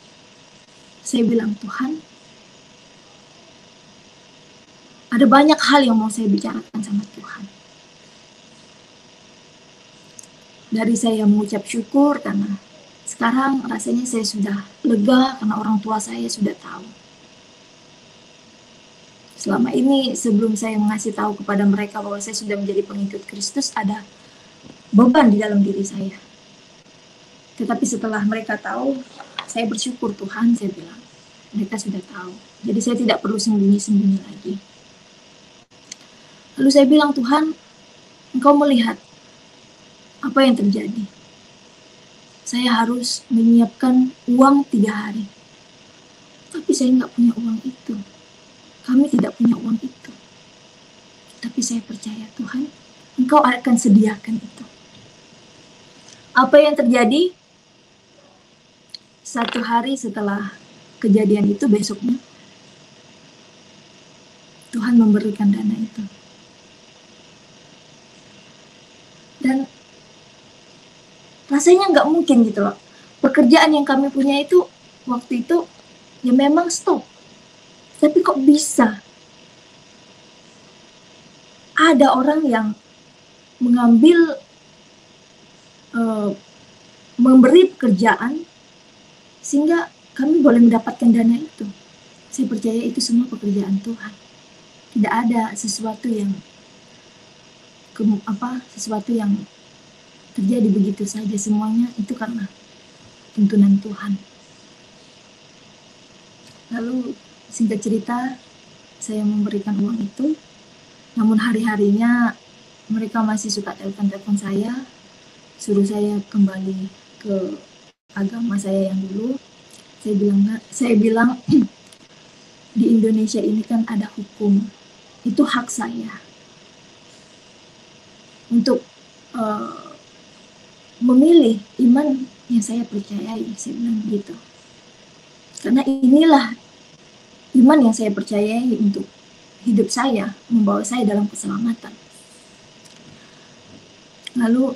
Saya bilang, Tuhan, ada banyak hal yang mau saya bicarakan sama Tuhan. Dari saya mengucap syukur karena sekarang rasanya saya sudah lega karena orang tua saya sudah tahu. Selama ini sebelum saya mengasih tahu kepada mereka bahwa saya sudah menjadi pengikut Kristus, ada beban di dalam diri saya. Tetapi setelah mereka tahu, saya bersyukur Tuhan, saya bilang. Mereka sudah tahu. Jadi saya tidak perlu sembunyi-sembunyi lagi. Lalu saya bilang, Tuhan, Engkau melihat apa yang terjadi. Saya harus menyiapkan uang 3 hari. Tapi saya nggak punya uang itu. Kami tidak punya uang itu. Tapi saya percaya Tuhan, Engkau akan sediakan itu. Apa yang terjadi? 1 hari setelah kejadian itu, besoknya Tuhan memberikan dana itu. Dan rasanya nggak mungkin gitu loh. Pekerjaan yang kami punya itu waktu itu ya memang stop. Tapi kok bisa ada orang yang mengambil, memberi pekerjaan sehingga kami boleh mendapatkan dana itu. Saya percaya itu semua pekerjaan Tuhan. Tidak ada sesuatu yang terjadi begitu saja. Semuanya itu karena tuntunan Tuhan. Lalu singkat cerita, saya memberikan uang itu, namun hari-harinya mereka masih suka telepon-telepon saya, suruh saya kembali ke agama saya yang dulu. Saya bilang di Indonesia ini kan ada hukum, itu hak saya untuk memilih iman yang saya percayai, saya bilang gitu. Karena inilah iman yang saya percayai untuk hidup saya, membawa saya dalam keselamatan. Lalu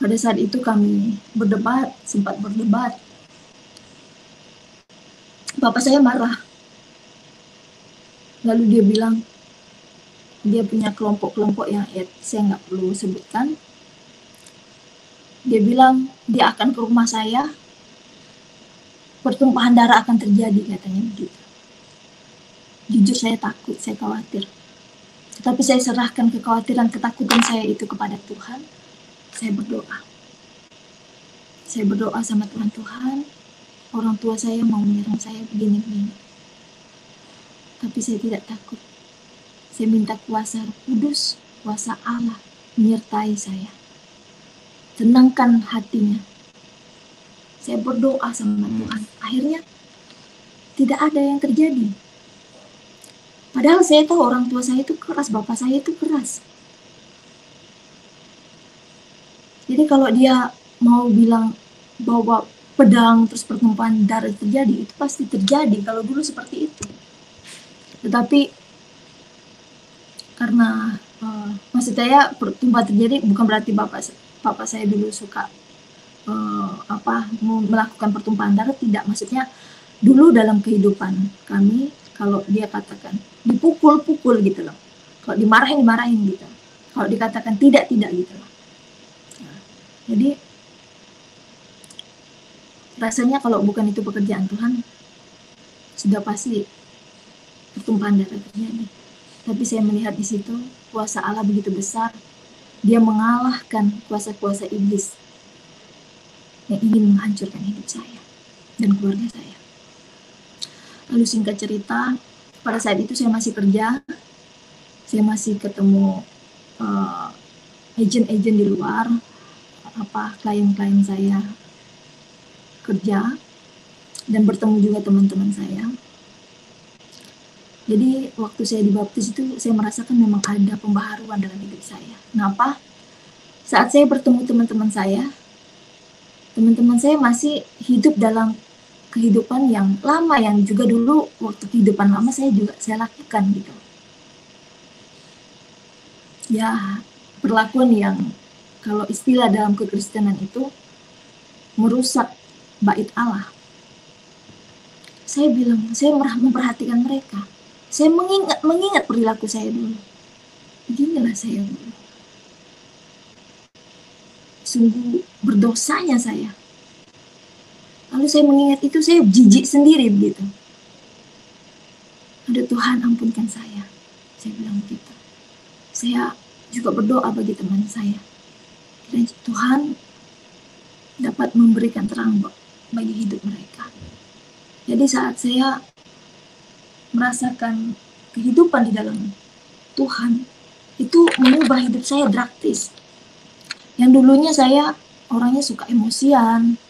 pada saat itu kami sempat berdebat. Bapak saya marah. Lalu dia bilang, dia punya kelompok-kelompok yang saya nggak perlu sebutkan. Dia bilang, dia akan ke rumah saya, pertumpahan darah akan terjadi, katanya begitu. Jujur saya takut, saya khawatir. Tetapi saya serahkan kekhawatiran, ketakutan saya itu kepada Tuhan. Saya berdoa. Saya berdoa sama Tuhan, orang tua saya mau menyerang saya begini-begini. Tapi saya tidak takut. Saya minta kuasa Roh Kudus, kuasa Allah menyertai saya. Tenangkan hatinya. Saya berdoa sama Tuhan. Akhirnya tidak ada yang terjadi. Padahal saya tahu orang tua saya itu keras, bapak saya itu keras. Jadi kalau dia mau bilang bahwa pedang terus pertumpahan darah terjadi, itu pasti terjadi kalau dulu seperti itu. Tetapi karena maksud saya pertumpahan terjadi bukan berarti bapak saya dulu suka melakukan pertumpahan darah, tidak. Maksudnya dulu dalam kehidupan kami, kalau dia katakan dipukul gitu loh, kalau dimarahin gitu, kalau dikatakan tidak gitu loh. Nah, jadi rasanya kalau bukan itu pekerjaan Tuhan, sudah pasti pertumpahan darah terjadi. Tapi saya melihat di situ kuasa Allah begitu besar, dia mengalahkan kuasa-kuasa iblis yang ingin menghancurkan hidup saya dan keluarga saya. Lalu singkat cerita, pada saat itu saya masih kerja, saya masih ketemu agent-agent di luar, klien-klien saya kerja, dan bertemu juga teman-teman saya. Jadi waktu saya dibaptis itu saya merasakan memang ada pembaharuan dalam hidup saya. Kenapa? Saat saya bertemu teman-teman saya masih hidup dalam kehidupan yang lama, yang juga dulu waktu kehidupan lama saya lakukan gitu. Ya, perlakuan yang kalau istilah dalam kekristenan itu merusak bait Allah. Saya bilang, saya memperhatikan mereka. Saya mengingat perilaku saya dulu. Beginilah saya dulu. Sungguh berdosanya saya. Lalu saya mengingat itu, saya jijik sendiri begitu. Aduh Tuhan, ampunkan saya. Saya bilang begitu. Saya juga berdoa bagi teman saya. Dan Tuhan dapat memberikan terang bagi hidup mereka. Jadi saat saya merasakan kehidupan di dalam Tuhan, itu mengubah hidup saya drastis. Yang dulunya saya orangnya suka emosian,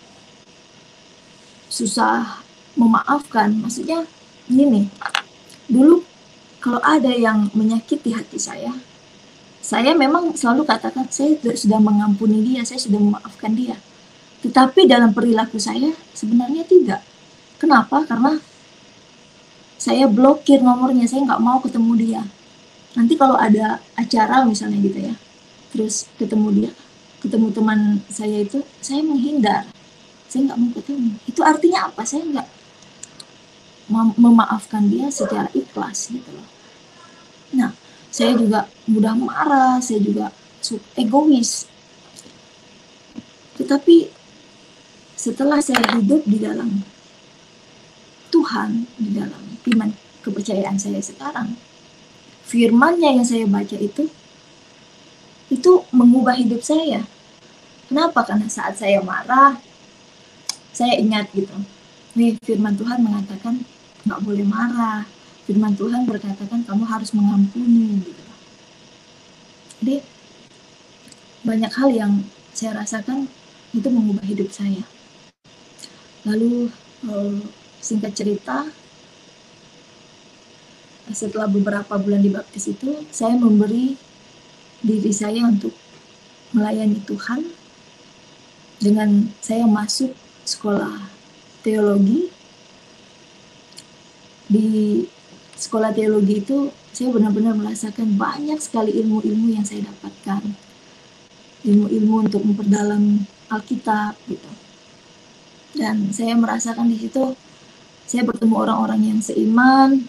susah memaafkan. Maksudnya gini, dulu kalau ada yang menyakiti hati saya memang selalu katakan saya sudah mengampuni dia, saya sudah memaafkan dia. Tetapi dalam perilaku saya sebenarnya tidak. Kenapa? Karena saya blokir nomornya, saya nggak mau ketemu dia. Nanti kalau ada acara misalnya gitu ya, terus ketemu teman saya itu, saya menghindar. Saya nggak mau ketemu. Itu artinya apa? Saya nggak memaafkan dia secara ikhlas gitu loh. Nah, saya juga mudah marah, saya juga egois. Tetapi setelah saya hidup di dalam Tuhan, di dalam iman kepercayaan saya sekarang, firman-Nya yang saya baca itu mengubah hidup saya. Kenapa? Karena saat saya marah, saya ingat gitu, nih firman Tuhan mengatakan nggak boleh marah, firman Tuhan berkatakan kamu harus mengampuni gitu. Jadi banyak hal yang saya rasakan itu mengubah hidup saya. Lalu singkat cerita, setelah beberapa bulan dibaptis itu, saya memberi diri saya untuk melayani Tuhan dengan saya masuk sekolah teologi. Di sekolah teologi itu saya benar-benar merasakan banyak sekali ilmu-ilmu yang saya dapatkan, ilmu-ilmu untuk memperdalam Alkitab gitu. Dan saya merasakan di situ saya bertemu orang-orang yang seiman.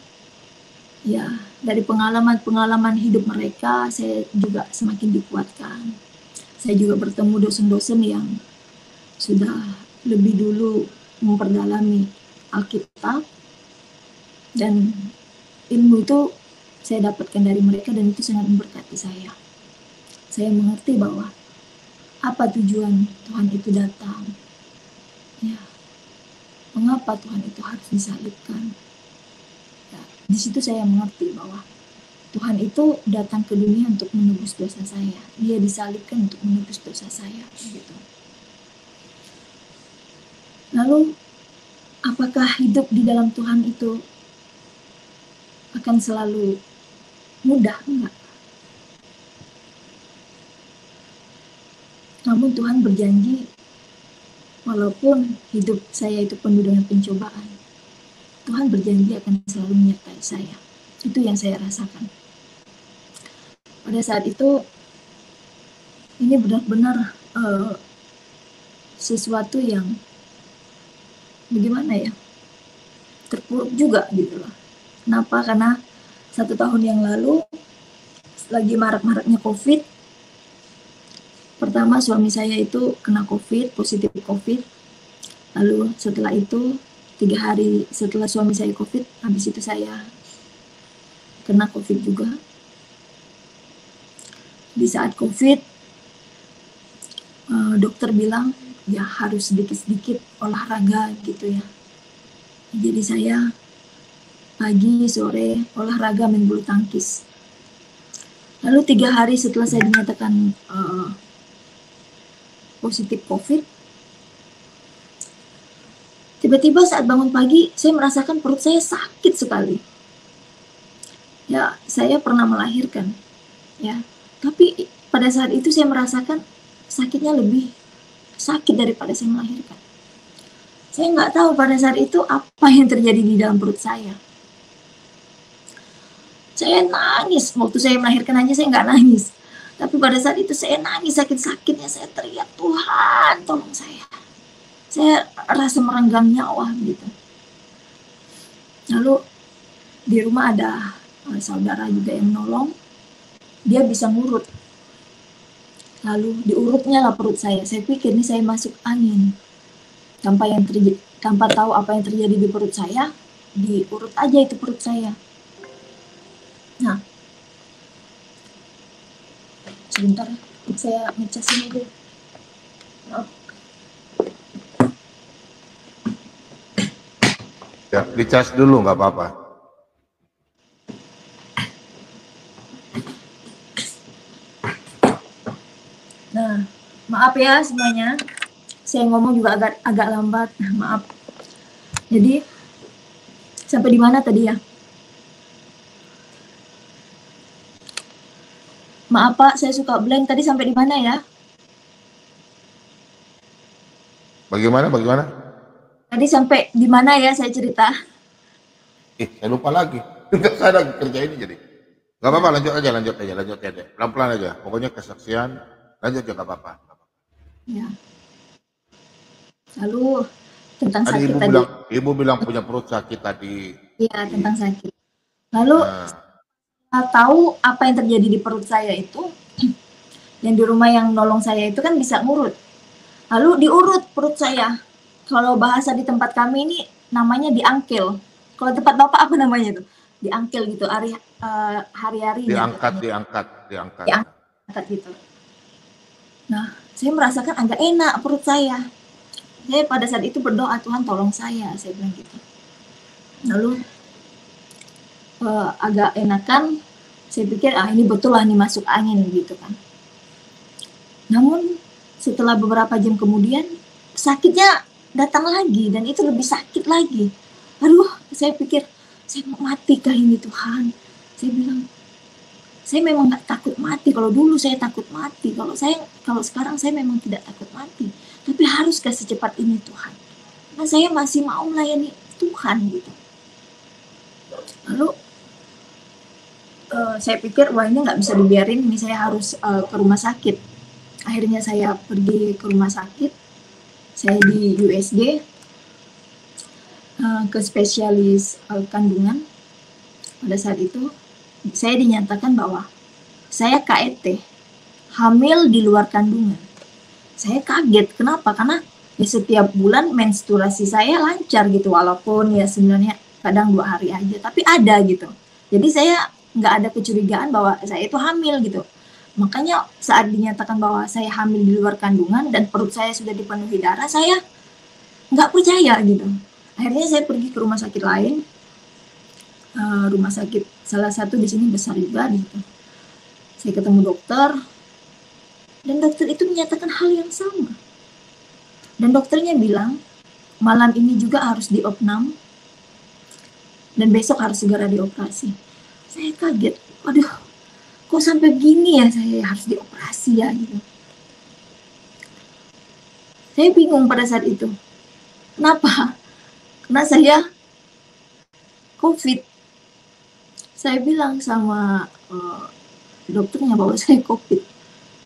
Ya, dari pengalaman hidup mereka saya juga semakin dikuatkan. Saya juga bertemu dosen-dosen yang sudah lebih dulu memperdalami Alkitab, dan ilmu itu saya dapatkan dari mereka dan itu sangat memberkati saya. Saya mengerti bahwa apa tujuan Tuhan itu datang. Ya, mengapa Tuhan itu harus disalibkan? Ya, di situ saya mengerti bahwa Tuhan itu datang ke dunia untuk menebus dosa saya. Dia disalibkan untuk menebus dosa saya. Gitu. Lalu, apakah hidup di dalam Tuhan itu akan selalu mudah? Enggak. Namun Tuhan berjanji, walaupun hidup saya itu penuh dengan pencobaan, Tuhan berjanji akan selalu menyertai saya. Itu yang saya rasakan. pada saat itu ini benar-benar sesuatu yang bagaimana ya, terpuruk juga gitu loh. Kenapa? Karena 1 tahun yang lalu lagi marak-maraknya COVID. Pertama suami saya itu kena COVID, positif COVID. Lalu setelah itu 3 hari setelah suami saya COVID, habis itu saya kena COVID juga. Di saat COVID, dokter bilang ya harus sedikit-sedikit olahraga gitu ya. Jadi saya pagi, sore olahraga main bulu tangkis. Lalu 3 hari setelah saya dinyatakan positif COVID, tiba-tiba saat bangun pagi saya merasakan perut saya sakit sekali. Ya, saya pernah melahirkan, ya. Tapi pada saat itu saya merasakan sakitnya lebih sakit daripada saya melahirkan. Saya nggak tahu pada saat itu apa yang terjadi di dalam perut saya. Saya nangis, waktu saya melahirkan aja saya nggak nangis. Tapi pada saat itu saya nangis sakit-sakitnya, saya teriak, Tuhan tolong saya. Saya rasa merenggang nyawa gitu. Lalu di rumah ada saudara juga yang menolong, dia bisa ngurut. Lalu diurutnya lah perut saya. Saya pikir ini saya masuk angin. Tanpa tahu apa yang terjadi di perut saya, diurut aja itu perut saya. Nah, sebentar saya ngecas ini dulu. Maaf. Ya, dicas dulu nggak apa-apa. Nah, maaf ya semuanya. Saya ngomong juga agak lambat. Maaf. Jadi sampai di mana tadi ya? Maaf Pak, saya suka blank. Tadi sampai di mana ya? Bagaimana? Tadi sampai di mana ya saya cerita? Saya lupa lagi. Enggak saya lagi kerja ini jadi. Nggak apa-apa, lanjut aja. Pelan-pelan aja. Pokoknya kesaksian, lanjut aja nggak apa-apa. Ya. Lalu tentang Tadi sakit tadi. ibu bilang punya perut sakit tadi. Iya, tentang sakit. Lalu tahu apa yang terjadi di perut saya itu, yang di rumah yang nolong saya itu kan bisa ngurut. Lalu diurut perut saya. Kalau bahasa di tempat kami ini namanya diangkel. Kalau tempat Bapak apa namanya tuh? Diangkel gitu, hari-hari. Diangkat gitu. Nah, saya merasakan agak enak perut saya. Saya pada saat itu berdoa, Tuhan tolong saya bilang gitu. Lalu agak enakan, saya pikir ini betul lah nih masuk angin gitu kan. Namun setelah beberapa jam kemudian sakitnya datang lagi dan itu lebih sakit lagi. Aduh, saya pikir saya mau mati kah ini Tuhan. Saya bilang, saya memang nggak takut mati. Kalau dulu saya takut mati. Kalau sekarang saya memang tidak takut mati. Tapi haruskah secepat ini Tuhan? Karena saya masih mau melayani Tuhan gitu. Lalu saya pikir wah ini nggak bisa dibiarin. Ini saya harus ke rumah sakit. Akhirnya saya pergi ke rumah sakit. Saya di USG ke spesialis kandungan. Pada saat itu saya dinyatakan bahwa saya KET, hamil di luar kandungan. Saya kaget, kenapa? Karena ya setiap bulan menstruasi saya lancar gitu, walaupun ya sebenarnya kadang 2 hari aja, tapi ada gitu. Jadi saya nggak ada kecurigaan bahwa saya itu hamil gitu. Makanya saat dinyatakan bahwa saya hamil di luar kandungan dan perut saya sudah dipenuhi darah, saya nggak percaya gitu. Akhirnya saya pergi ke rumah sakit lain, rumah sakit salah satu di sini besar juga gitu. Saya ketemu dokter, dan dokter itu menyatakan hal yang sama. Dan dokternya bilang, malam ini juga harus diopnam, dan besok harus segera dioperasi. Saya kaget, waduh, kok sampai begini ya saya harus dioperasi ya gitu. Saya bingung pada saat itu. Kenapa? Karena saya COVID. Saya bilang sama dokternya bahwa saya COVID.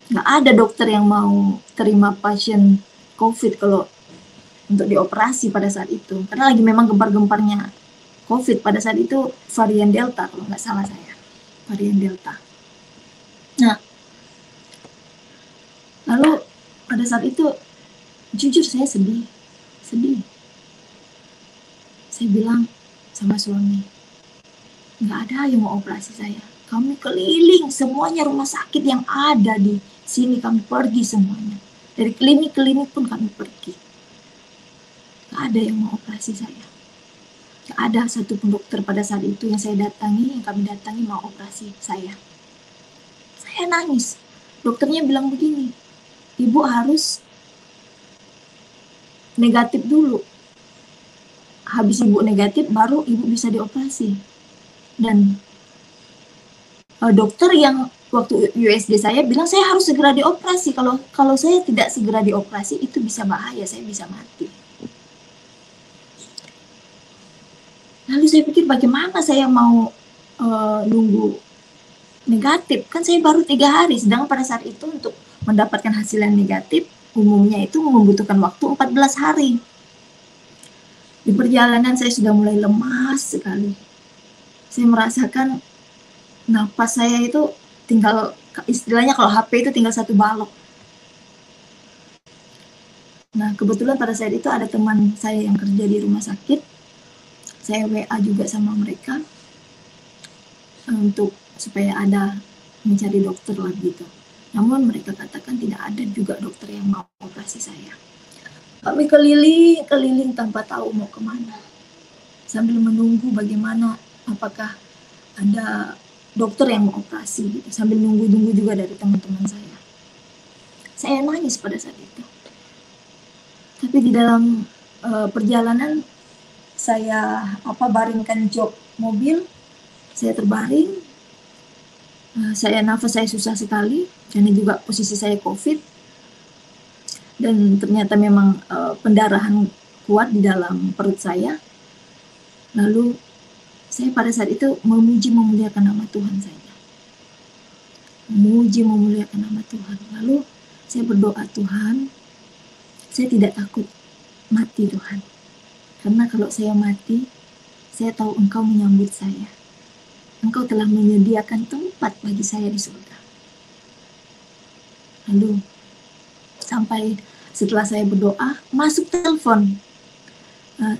Nggak ada dokter yang mau terima pasien COVID kalau untuk dioperasi pada saat itu. Karena lagi memang gempar-gemparnya COVID pada saat itu, varian Delta kalau nggak salah saya. Varian Delta. Nah, lalu pada saat itu jujur saya sedih. Saya bilang sama suami, nggak ada yang mau operasi saya. Kami keliling semuanya rumah sakit yang ada di sini, kami pergi semuanya. Dari klinik-klinik pun kami pergi. Nggak ada yang mau operasi saya. Nggak ada satupun dokter pada saat itu yang kami datangi mau operasi saya. Saya nangis. Dokternya bilang begini, ibu harus negatif dulu. Habis ibu negatif, baru ibu bisa dioperasi. Dan dokter yang waktu USG saya bilang saya harus segera dioperasi. Kalau saya tidak segera dioperasi itu bisa bahaya, saya bisa mati. Lalu saya pikir bagaimana saya mau nunggu negatif, kan saya baru 3 hari, sedangkan pada saat itu untuk mendapatkan hasil yang negatif umumnya itu membutuhkan waktu 14 hari. Di perjalanan saya sudah mulai lemas sekali. Saya merasakan napas saya itu tinggal, istilahnya kalau HP itu tinggal 1 balok. Nah, kebetulan pada saat itu ada teman saya yang kerja di rumah sakit. Saya WA juga sama mereka untuk supaya ada mencari dokter lah gitu. Namun mereka katakan tidak ada juga dokter yang mau operasi saya. Kami keliling tanpa tahu mau kemana. Sambil menunggu bagaimana, apakah ada dokter yang mau operasi gitu. Sambil nunggu juga dari teman-teman saya. Saya nangis pada saat itu. Tapi di dalam perjalanan saya baringkan jok mobil, saya terbaring, nafas saya susah sekali, karena juga posisi saya COVID, dan ternyata memang pendarahan kuat di dalam perut saya. Lalu saya pada saat itu memuji memuliakan nama Tuhan saja. Memuji memuliakan nama Tuhan. Lalu saya berdoa, Tuhan, saya tidak takut mati Tuhan. Karena kalau saya mati, saya tahu Engkau menyambut saya. Engkau telah menyediakan tempat bagi saya di surga. Lalu, sampai setelah saya berdoa, masuk telepon.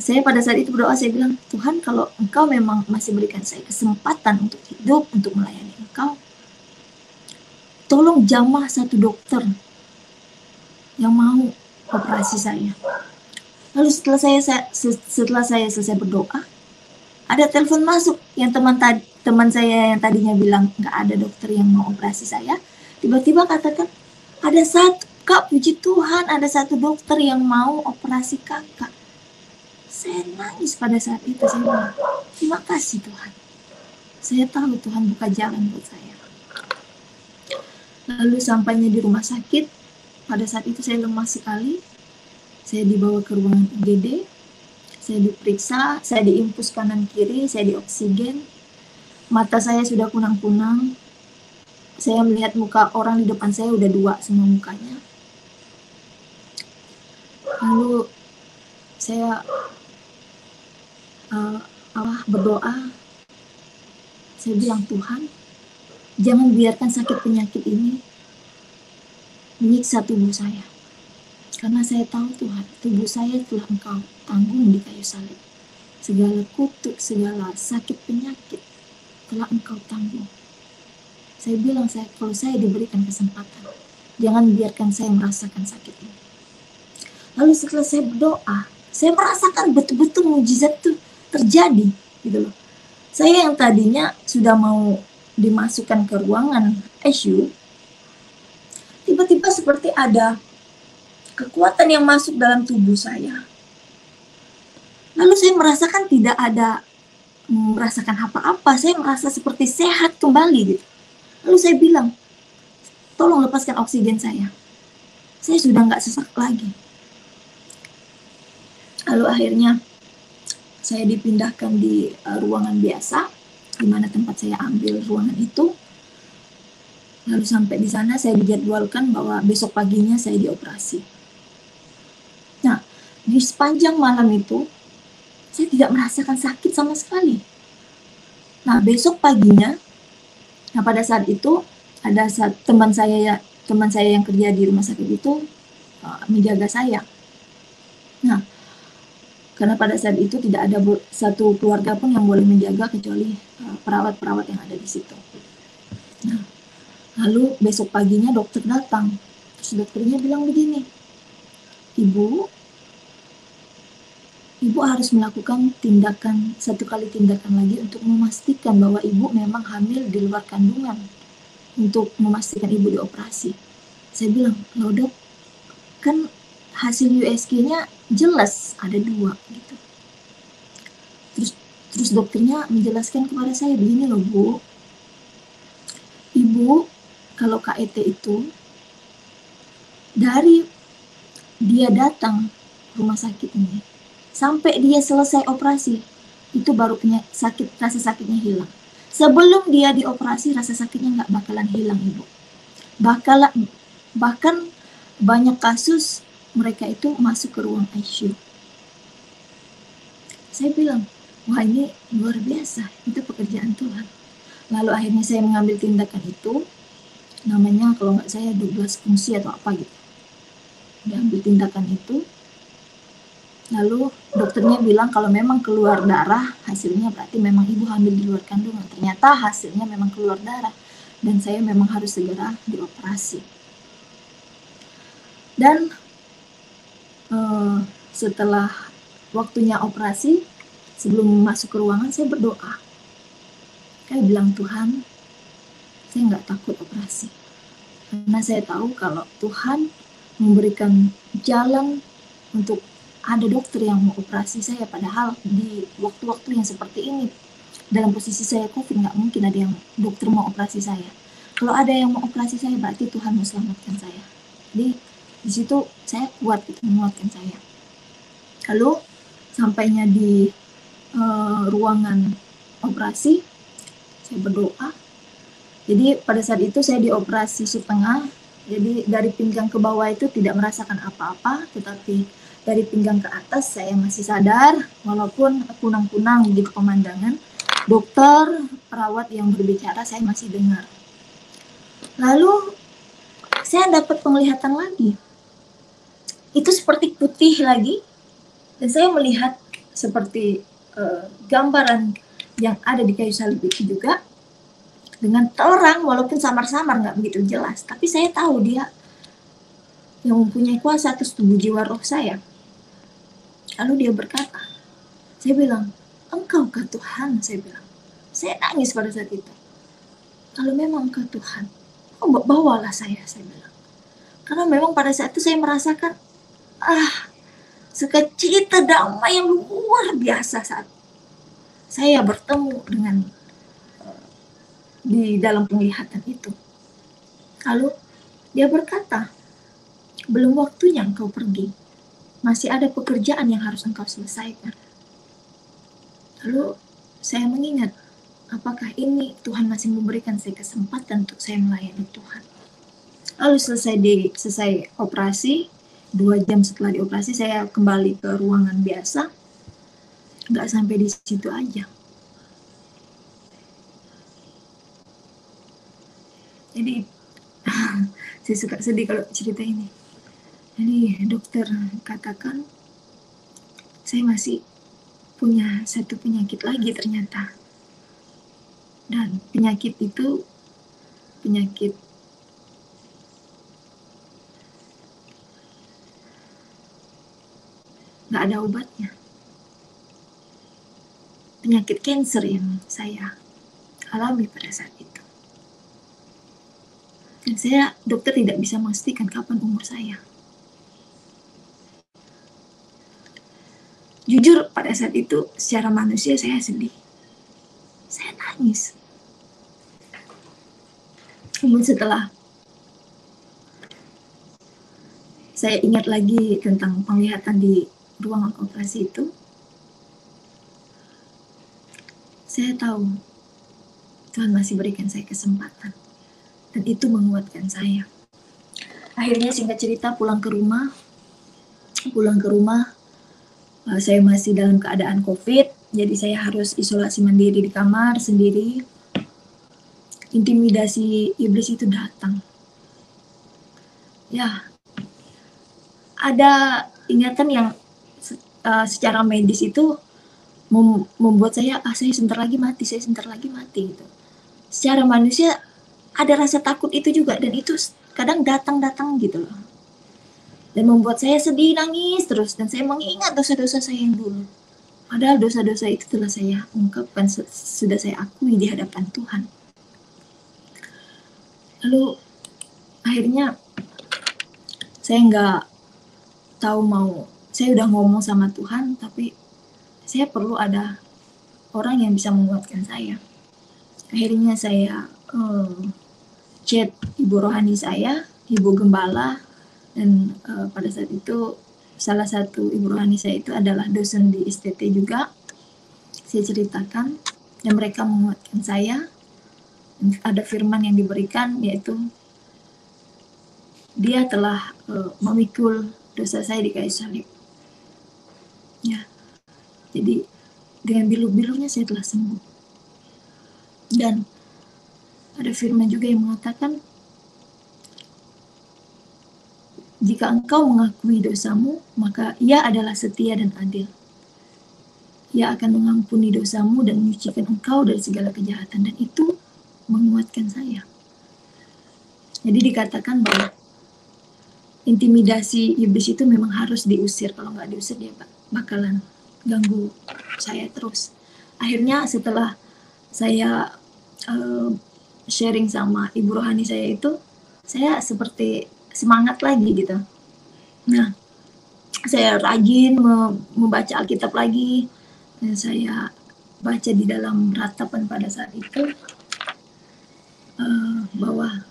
Saya pada saat itu berdoa, saya bilang, Tuhan, kalau Engkau memang masih berikan saya kesempatan untuk hidup, untuk melayani Engkau, tolong jamah 1 dokter yang mau operasi saya. Lalu setelah saya selesai berdoa, ada telepon masuk yang teman saya yang tadinya bilang nggak ada dokter yang mau operasi saya, tiba-tiba katakan ada 1, Kak, puji Tuhan, ada 1 dokter yang mau operasi Kakak. Saya nangis pada saat itu, saya bilang, terima kasih Tuhan. Saya tahu Tuhan buka jalan buat saya. Lalu sampainya di rumah sakit, pada saat itu saya lemas sekali. Saya dibawa ke ruangan UGD, saya diperiksa, saya diinfus kanan kiri, saya dioksigen. Mata saya sudah kunang-kunang. Saya melihat muka orang di depan saya udah 2 semua mukanya. Lalu saya berdoa. Saya bilang, Tuhan, jangan biarkan sakit penyakit ini menyiksa tubuh saya. Karena saya tahu Tuhan, tubuh saya telah Engkau tanggung di kayu salib. Segala kutuk, segala sakit penyakit telah Engkau tanggung. Saya bilang, kalau saya diberikan kesempatan, jangan biarkan saya merasakan sakit ini. Lalu setelah saya berdoa, saya merasakan betul-betul mujizat itu terjadi, gitu loh. Saya yang tadinya sudah mau dimasukkan ke ruangan ICU, tiba-tiba seperti ada kekuatan yang masuk dalam tubuh saya. Lalu saya merasakan tidak ada merasakan apa-apa, saya merasa seperti sehat kembali gitu. Lalu saya bilang, tolong lepaskan oksigen saya sudah nggak sesak lagi. Lalu akhirnya saya dipindahkan di ruangan biasa, di mana tempat saya ambil ruangan itu. Lalu sampai di sana saya dijadwalkan bahwa besok paginya saya dioperasi. Nah, di sepanjang malam itu saya tidak merasakan sakit sama sekali. Nah, besok paginya, nah pada saat itu ada teman saya yang kerja di rumah sakit itu menjaga saya. Nah, karena pada saat itu tidak ada satu keluarga pun yang boleh menjaga kecuali perawat-perawat yang ada di situ. Nah, lalu besok paginya dokter datang. Terus dokternya bilang begini, Ibu harus melakukan satu kali tindakan lagi untuk memastikan bahwa ibu memang hamil di luar kandungan, untuk memastikan ibu dioperasi. Saya bilang, loh dok, kan hasil USG-nya jelas ada 2 gitu. Terus dokternya menjelaskan kepada saya begini loh Bu, ibu kalau KET itu dari dia datang rumah sakit ini sampai dia selesai operasi itu baru rasa sakitnya hilang. Sebelum dia dioperasi rasa sakitnya nggak bakalan hilang ibu. Bahkan banyak kasus mereka itu masuk ke ruang ICU. Saya bilang, wah ini luar biasa, itu pekerjaan Tuhan. Lalu akhirnya saya mengambil tindakan itu, namanya kalau nggak saya 12 fungsi atau apa gitu. Diambil tindakan itu, lalu dokternya bilang kalau memang keluar darah, hasilnya berarti memang ibu hamil di luar kandungan. Ternyata hasilnya memang keluar darah, dan saya memang harus segera dioperasi. Dan setelah waktunya operasi, sebelum masuk ke ruangan saya berdoa. Saya bilang, Tuhan, saya nggak takut operasi. Karena saya tahu kalau Tuhan memberikan jalan untuk ada dokter yang mau operasi saya. Padahal di waktu-waktu yang seperti ini, dalam posisi saya COVID, nggak mungkin ada yang dokter mau operasi saya. Kalau ada yang mau operasi saya, berarti Tuhan mau selamatkan saya. Jadi di situ saya kuat gitu, menguatkan saya. Lalu sampainya di ruangan operasi, saya berdoa. Jadi pada saat itu saya dioperasi setengah, jadi dari pinggang ke bawah itu tidak merasakan apa-apa, tetapi dari pinggang ke atas saya masih sadar, walaupun kunang-kunang begitu pemandangan. Dokter, perawat yang berbicara saya masih dengar. Lalu saya dapat penglihatan lagi. Itu seperti putih lagi, dan saya melihat seperti gambaran yang ada di kayu salib itu juga dengan terang, walaupun samar-samar, nggak begitu jelas, tapi saya tahu dia yang mempunyai kuasa atas tubuh jiwa roh saya. Lalu dia berkata, saya bilang, Engkaukah Tuhan? Saya bilang, saya nangis pada saat itu. Kalau memang Engkau Tuhan, bawalah saya bilang. Karena memang pada saat itu saya merasakan sukacita damai yang luar biasa saat saya bertemu dengan di dalam penglihatan itu. Lalu dia berkata, belum waktunya engkau pergi, masih ada pekerjaan yang harus engkau selesaikan. Lalu saya mengingat, apakah ini Tuhan masih memberikan saya kesempatan untuk saya melayani Tuhan. Lalu selesai operasi, 2 jam setelah dioperasi saya kembali ke ruangan biasa. Nggak sampai di situ aja. Jadi saya suka sedih kalau cerita ini. Jadi dokter katakan saya masih punya satu penyakit lagi ternyata. Dan penyakit itu penyakit nggak ada obatnya. Penyakit kanker yang saya alami pada saat itu. Dan dokter tidak bisa memastikan kapan umur saya. Jujur pada saat itu secara manusia saya sedih. Saya nangis. Kemudian setelah saya ingat lagi tentang penglihatan di ruangan operasi itu, saya tahu Tuhan masih berikan saya kesempatan. dan itu menguatkan saya. Akhirnya singkat cerita pulang ke rumah, saya masih dalam keadaan COVID, jadi saya harus isolasi mandiri di kamar sendiri. Intimidasi iblis itu datang. Ya, ada ingatan yang secara medis itu membuat saya, saya sebentar lagi mati gitu. Secara manusia ada rasa takut itu juga, dan itu kadang datang gitu loh. Dan membuat saya sedih, nangis terus, dan saya mengingat dosa-dosa saya yang dulu. Padahal dosa-dosa itu telah saya ungkapkan, sudah saya akui di hadapan Tuhan. Lalu akhirnya saya nggak tahu saya udah ngomong sama Tuhan, tapi saya perlu ada orang yang bisa menguatkan saya. Akhirnya saya chat ibu rohani saya, ibu gembala, dan pada saat itu salah satu ibu rohani saya itu adalah dosen di STT juga. Saya ceritakan dan mereka menguatkan saya. Ada firman yang diberikan, yaitu dia telah memikul dosa saya di kayu salib. Ya, jadi dengan bilu-bilunya saya telah sembuh. Dan ada firman juga yang mengatakan, jika engkau mengakui dosamu, maka Ia adalah setia dan adil. Ia akan mengampuni dosamu dan menyucikan engkau dari segala kejahatan. Dan itu menguatkan saya. Jadi dikatakan bahwa intimidasi iblis itu memang harus diusir. Kalau nggak diusir, dia bakalan ganggu saya terus. Akhirnya setelah saya sharing sama ibu rohani saya itu, saya seperti semangat lagi gitu. Nah, saya rajin membaca Alkitab lagi. Dan saya baca di dalam ratapan pada saat itu bahwa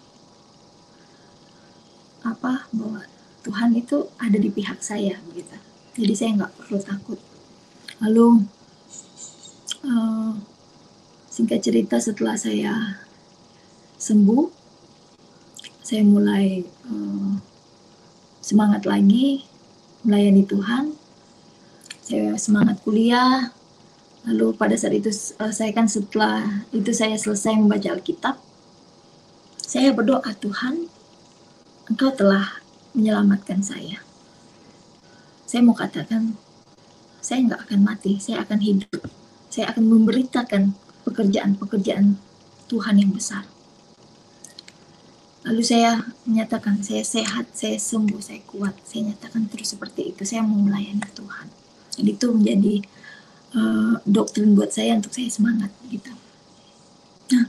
Tuhan itu ada di pihak saya gitu. Jadi saya nggak perlu takut. Lalu singkat cerita, setelah saya sembuh, saya mulai semangat lagi melayani Tuhan. Saya semangat kuliah. Lalu pada saat itu setelah itu saya selesai membaca Alkitab, saya berdoa, Tuhan, Engkau telah menyelamatkan saya. Saya mau katakan, saya nggak akan mati, saya akan hidup. Saya akan memberitakan pekerjaan-pekerjaan Tuhan yang besar. Lalu saya menyatakan, saya sehat, saya sembuh, saya kuat. Saya nyatakan terus seperti itu, saya mau melayani Tuhan. Jadi itu menjadi doktrin buat saya, untuk saya semangat gitu. Nah,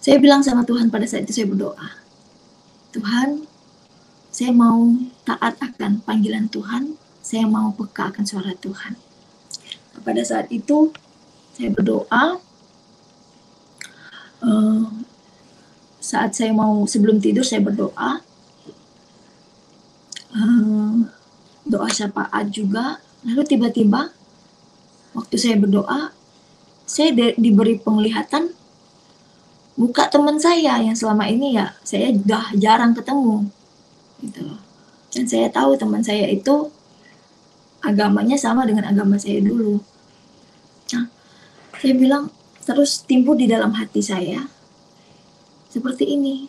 saya bilang sama Tuhan pada saat itu, saya berdoa, Tuhan, saya mau taat akan panggilan Tuhan, saya mau peka akan suara Tuhan. Pada saat itu saya berdoa, saat saya mau sebelum tidur saya berdoa, doa syafaat juga. Lalu tiba-tiba waktu saya berdoa, saya diberi penglihatan muka teman saya yang selama ini ya saya udah jarang ketemu gitu loh. Dan saya tahu teman saya itu agamanya sama dengan agama saya dulu. Nah, saya bilang, terus timbul di dalam hati saya seperti ini,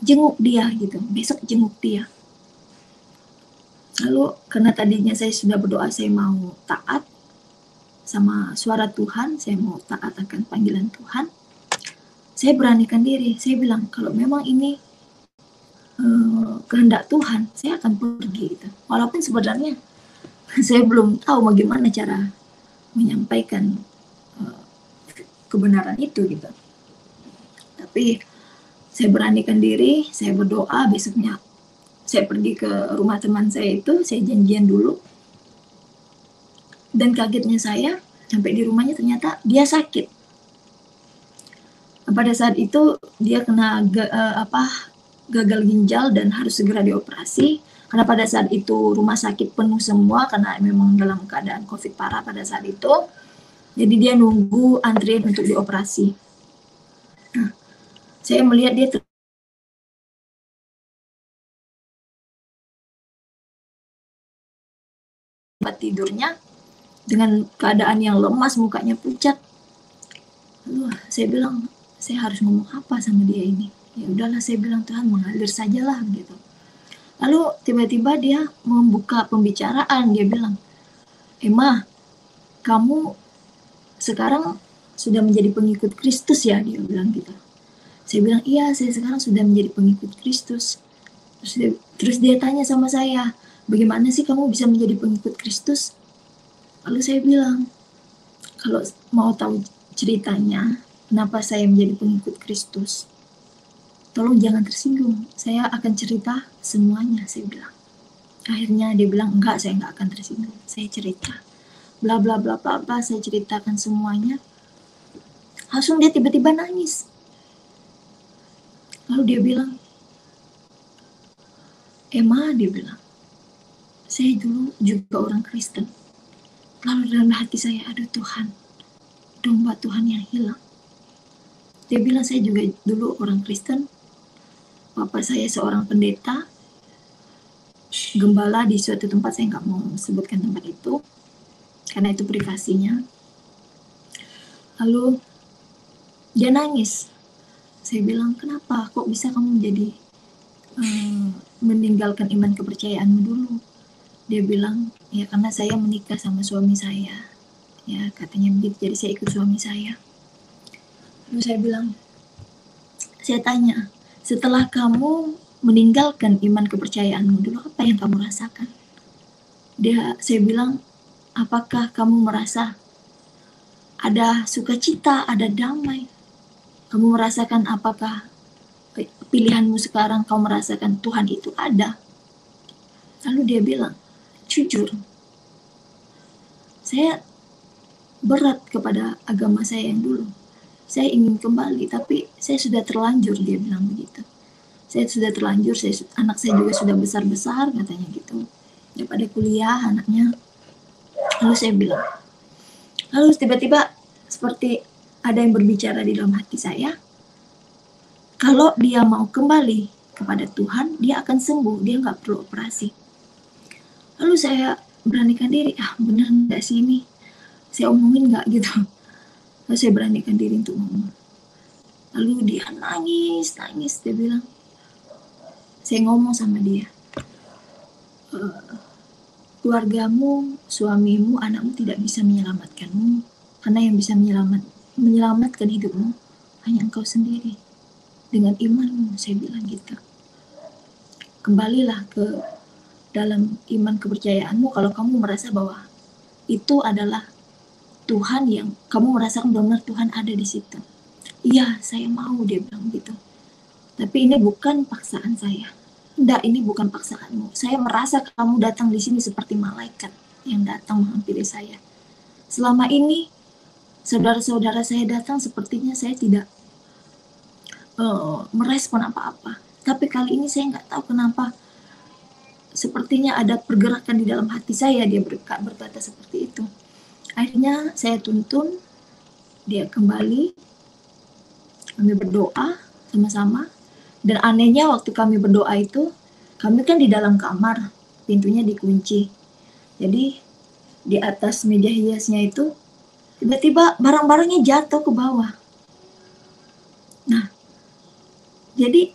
jenguk dia gitu, besok jenguk dia. Lalu karena tadinya saya sudah berdoa, saya mau taat sama suara Tuhan, saya mau taat akan panggilan Tuhan, saya beranikan diri, saya bilang kalau memang ini kehendak Tuhan, saya akan pergi gitu. Walaupun sebenarnya saya belum tahu bagaimana cara menyampaikan kebenaran itu gitu. Tapi saya beranikan diri, saya berdoa. Besoknya saya pergi ke rumah teman saya itu, saya janjian dulu. Dan kagetnya saya, sampai di rumahnya ternyata dia sakit. Pada saat itu dia kena gagal ginjal dan harus segera dioperasi. Karena pada saat itu rumah sakit penuh semua karena memang dalam keadaan COVID parah pada saat itu. Jadi dia nunggu antrian untuk dioperasi. Nah, Saya melihat dia tempat tidurnya dengan keadaan yang lemas, mukanya pucat. Lalu saya bilang, saya harus ngomong apa sama dia ini? Ya udahlah, saya bilang, Tuhan mengalir sajalah gitu. Lalu tiba-tiba dia membuka pembicaraan, dia bilang, Emma, kamu sekarang sudah menjadi pengikut Kristus ya, dia bilang gitu. Saya bilang, iya, saya sekarang sudah menjadi pengikut Kristus. Terus dia tanya sama saya, bagaimana sih kamu bisa menjadi pengikut Kristus? Lalu saya bilang, kalau mau tahu ceritanya, kenapa saya menjadi pengikut Kristus, tolong jangan tersinggung, saya akan cerita semuanya, saya bilang. Akhirnya dia bilang, enggak, saya enggak akan tersinggung, saya cerita. Bla bla bla bla bla, saya ceritakan semuanya. Langsung dia tiba-tiba nangis. Lalu dia bilang, Emma, dia bilang, saya dulu juga orang Kristen. Lalu dalam hati saya, aduh Tuhan, domba Tuhan yang hilang. Dia bilang, saya juga dulu orang Kristen. Papa saya seorang pendeta, gembala di suatu tempat, saya nggak mau sebutkan tempat itu, karena itu privasinya. Lalu dia nangis. Saya bilang, kenapa? Kok bisa kamu menjadi meninggalkan iman kepercayaanmu dulu? Dia bilang, ya karena saya menikah sama suami saya. Ya katanya begitu, jadi saya ikut suami saya. Lalu saya bilang, saya tanya, setelah kamu meninggalkan iman kepercayaanmu dulu, apa yang kamu rasakan? Saya bilang, apakah kamu merasa ada sukacita, ada damai? Kamu merasakan apakah pilihanmu sekarang, kamu merasakan Tuhan itu ada? Lalu dia bilang, jujur, saya berat kepada agama saya yang dulu. Saya ingin kembali, tapi saya sudah terlanjur, dia bilang begitu. Saya sudah terlanjur, anak saya juga sudah besar-besar, katanya gitu. Daripada kuliah anaknya. Lalu saya bilang, lalu tiba-tiba seperti ada yang berbicara di dalam hati saya, kalau dia mau kembali kepada Tuhan, dia akan sembuh, dia nggak perlu operasi. Lalu saya beranikan diri, benar nggak sih ini? Saya omongin nggak gitu? Lalu saya beranikan diri untuk ngomong. Lalu dia nangis, dia bilang, saya ngomong sama dia, keluargamu, suamimu, anakmu tidak bisa menyelamatkanmu, karena yang bisa menyelamatkan hidupmu hanya engkau sendiri dengan imanmu, saya bilang gitu. Kembalilah ke dalam iman kepercayaanmu kalau kamu merasa bahwa itu adalah Tuhan, yang kamu merasakan benar-benar Tuhan ada di situ. Iya, saya mau, dia bilang gitu. Tapi ini bukan paksaan saya. Enggak, ini bukan paksaanmu. Saya merasa kamu datang di sini seperti malaikat yang datang menghampiri saya. Selama ini saudara-saudara saya datang, sepertinya saya tidak merespon apa-apa. Tapi kali ini saya nggak tahu kenapa, sepertinya ada pergerakan di dalam hati saya, dia berkata seperti itu. Akhirnya saya tuntun dia kembali, kami berdoa sama-sama. Dan anehnya waktu kami berdoa itu, kami kan di dalam kamar, pintunya dikunci. Jadi di atas meja hiasnya itu, tiba-tiba barang-barangnya jatuh ke bawah. Nah, jadi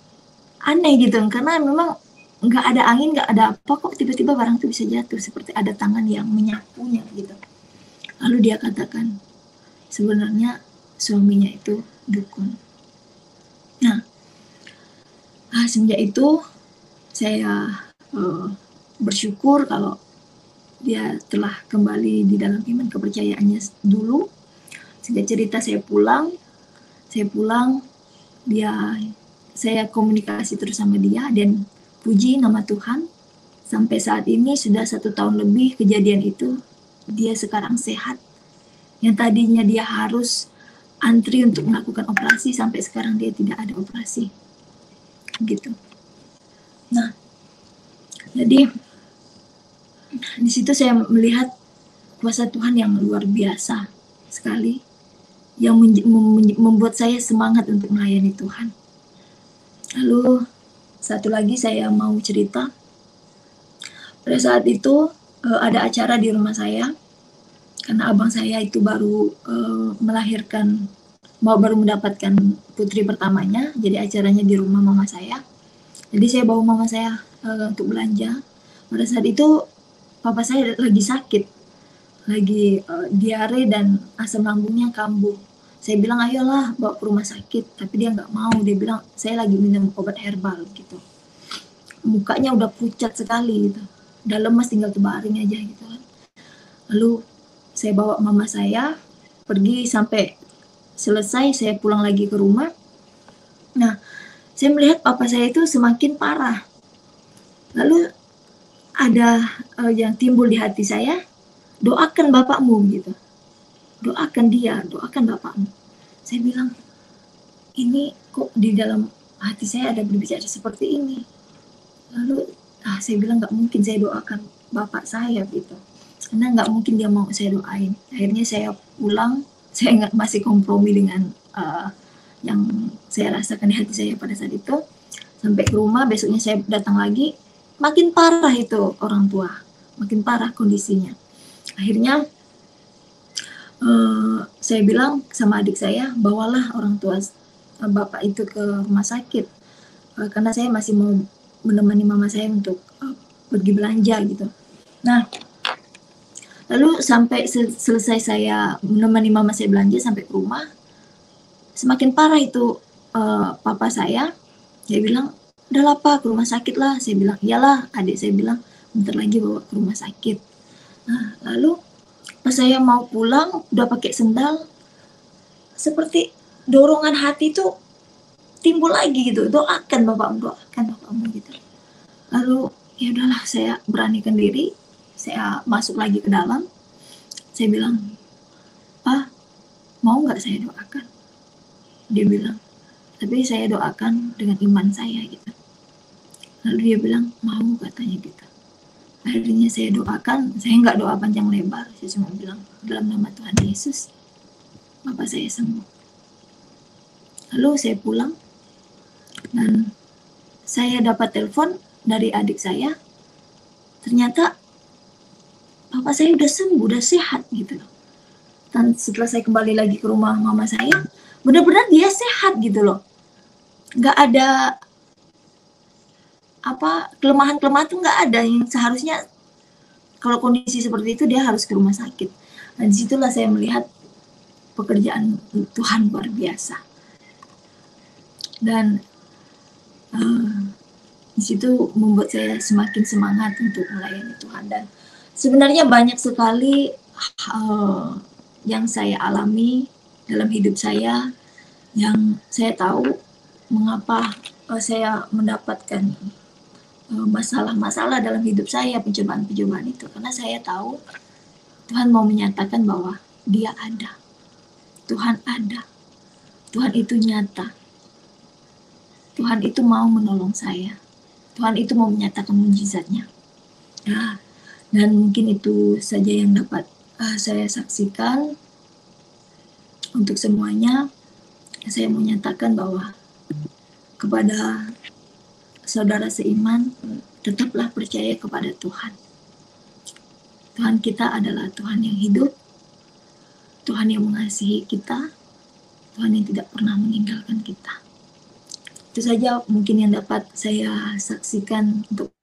aneh gitu, karena memang nggak ada angin, nggak ada apa, kok tiba-tiba barang itu bisa jatuh, seperti ada tangan yang menyapunya gitu. Lalu dia katakan, sebenarnya suaminya itu dukun. Nah, semenjak itu saya bersyukur kalau dia telah kembali di dalam iman kepercayaannya dulu. Sehingga cerita saya pulang, saya komunikasi terus sama dia, dan puji nama Tuhan, sampai saat ini sudah 1 tahun lebih kejadian itu, dia sekarang sehat. Yang tadinya dia harus antri untuk melakukan operasi, sampai sekarang dia tidak ada operasi. Gitu. Nah, jadi di situ saya melihat kuasa Tuhan yang luar biasa sekali, yang membuat saya semangat untuk melayani Tuhan. Lalu satu lagi saya mau cerita. Pada saat itu ada acara di rumah saya karena abang saya itu baru baru mendapatkan putri pertamanya, jadi acaranya di rumah mama saya. Jadi saya bawa mama saya untuk belanja. Pada saat itu papa saya lagi sakit, lagi diare dan asam lambungnya kambuh. Saya bilang ayolah bawa ke rumah sakit, tapi dia nggak mau. Dia bilang saya lagi minum obat herbal gitu. Mukanya udah pucat sekali gitu, udah lemas tinggal terbaring aja gitu kan. Lalu saya bawa mama saya pergi sampai selesai, saya pulang lagi ke rumah. Nah, saya melihat papa saya itu semakin parah. Lalu ada yang timbul di hati saya, doakan bapakmu gitu. Doakan dia, doakan bapakmu. Saya bilang, ini kok di dalam hati saya ada berbicara seperti ini. Lalu saya bilang nggak mungkin saya doakan bapak saya gitu. Karena nggak mungkin dia mau saya doain. Akhirnya saya pulang, saya masih kompromi dengan yang saya rasakan di hati saya pada saat itu. Sampai ke rumah, besoknya saya datang lagi, makin parah itu orang tua, makin parah kondisinya. Akhirnya saya bilang sama adik saya, bawalah orang tua bapak itu ke rumah sakit, karena saya masih mau menemani mama saya untuk pergi belanja gitu. Nah, lalu sampai selesai saya menemani mama saya belanja sampai ke rumah, semakin parah itu papa saya. Dia bilang, udahlah pak, ke rumah sakit lah. Saya bilang, iyalah. Adik saya bilang, bentar lagi bawa ke rumah sakit. Nah, lalu pas saya mau pulang, udah pakai sendal, seperti dorongan hati itu timbul lagi gitu. Doakan bapakmu gitu. Lalu ya udahlah, saya beranikan diri, saya masuk lagi ke dalam. Saya bilang, Pak, mau nggak saya doakan? Dia bilang, tapi saya doakan dengan iman saya gitu. Lalu dia bilang, mau katanya gitu. Akhirnya saya doakan, saya nggak doa panjang lebar, saya cuma bilang, dalam nama Tuhan Yesus, bapak saya sembuh. Lalu saya pulang, dan saya dapat telepon dari adik saya, ternyata bapak saya udah sembuh, udah sehat gitu loh. Dan setelah saya kembali lagi ke rumah mama saya, benar-benar dia sehat gitu loh. Nggak ada kelemahan-kelemahan tuh nggak ada, yang seharusnya kalau kondisi seperti itu dia harus ke rumah sakit. Dan disitulah saya melihat pekerjaan Tuhan luar biasa. Dan disitu membuat saya semakin semangat untuk melayani Tuhan. Dan sebenarnya banyak sekali yang saya alami dalam hidup saya, yang saya tahu mengapa saya mendapatkan masalah-masalah dalam hidup saya, pencobaan-pencobaan itu, karena saya tahu Tuhan mau menyatakan bahwa dia ada, Tuhan ada, Tuhan itu nyata, Tuhan itu mau menolong saya, Tuhan itu mau menyatakan mujizatnya. Nah, dan mungkin itu saja yang dapat saya saksikan untuk semuanya. Saya mau nyatakan bahwa kepada saudara seiman, tetaplah percaya kepada Tuhan. Tuhan kita adalah Tuhan yang hidup, Tuhan yang mengasihi kita, Tuhan yang tidak pernah meninggalkan kita. Itu saja mungkin yang dapat saya saksikan untuk